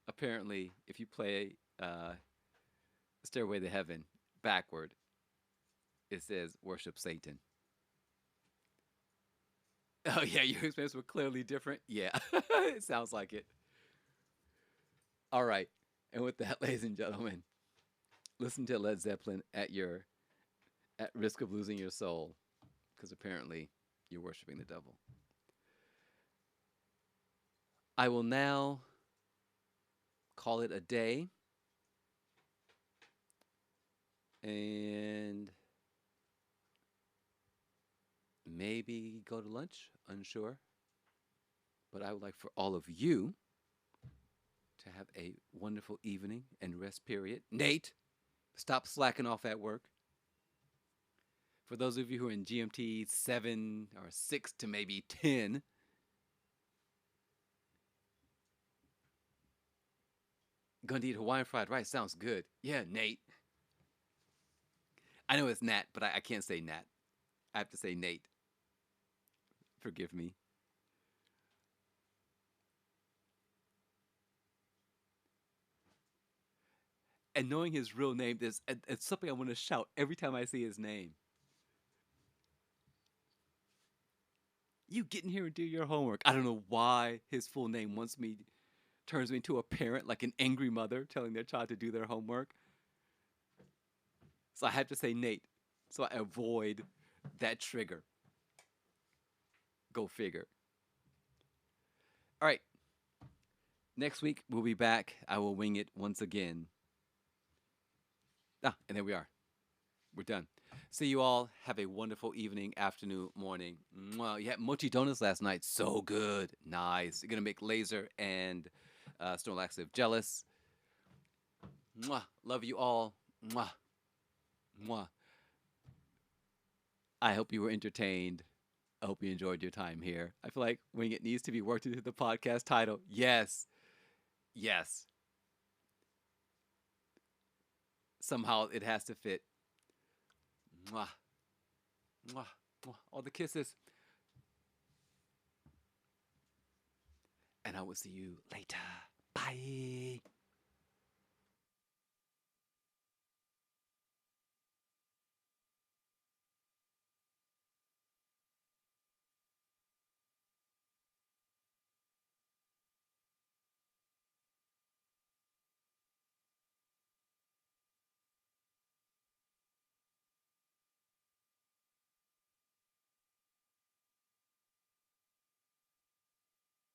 apparently, if you play "Stairway to Heaven" backward, it says "Worship Satan." Oh yeah, your experience were clearly different. Yeah, it sounds like it. All right, and with that, ladies and gentlemen, listen to Led Zeppelin at risk of losing your soul, because apparently you're worshiping the devil. I will now call it a day and maybe go to lunch, unsure. But I would like for all of you to have a wonderful evening and rest period. Nate, stop slacking off at work. For those of you who are in GMT 7 or 6 to maybe 10, Gonna eat Hawaiian fried rice. Sounds good. Yeah, Nate. I know it's Nat, but I can't say Nat. I have to say Nate. Forgive me. And knowing his real name is it's something I want to shout every time I see his name. You get in here and do your homework. I don't know why his full name turns me into a parent, like an angry mother telling their child to do their homework. So I have to say Nate, so I avoid that trigger. Go figure. All right, next week we'll be back. I will wing it once again. Ah, and there we are. We're done. See you all. Have a wonderful evening, afternoon, morning. Mwah. You had mochi donuts last night. So good. Nice. You're going to make Laser and Stone Laxative jealous. Mwah. Love you all. Mwah. Mwah. I hope you were entertained. I hope you enjoyed your time here. I feel like when it needs to be worked into the podcast title, yes, yes. Somehow it has to fit. Mwah. Mwah. Mwah. All the kisses. And I will see you later. Bye.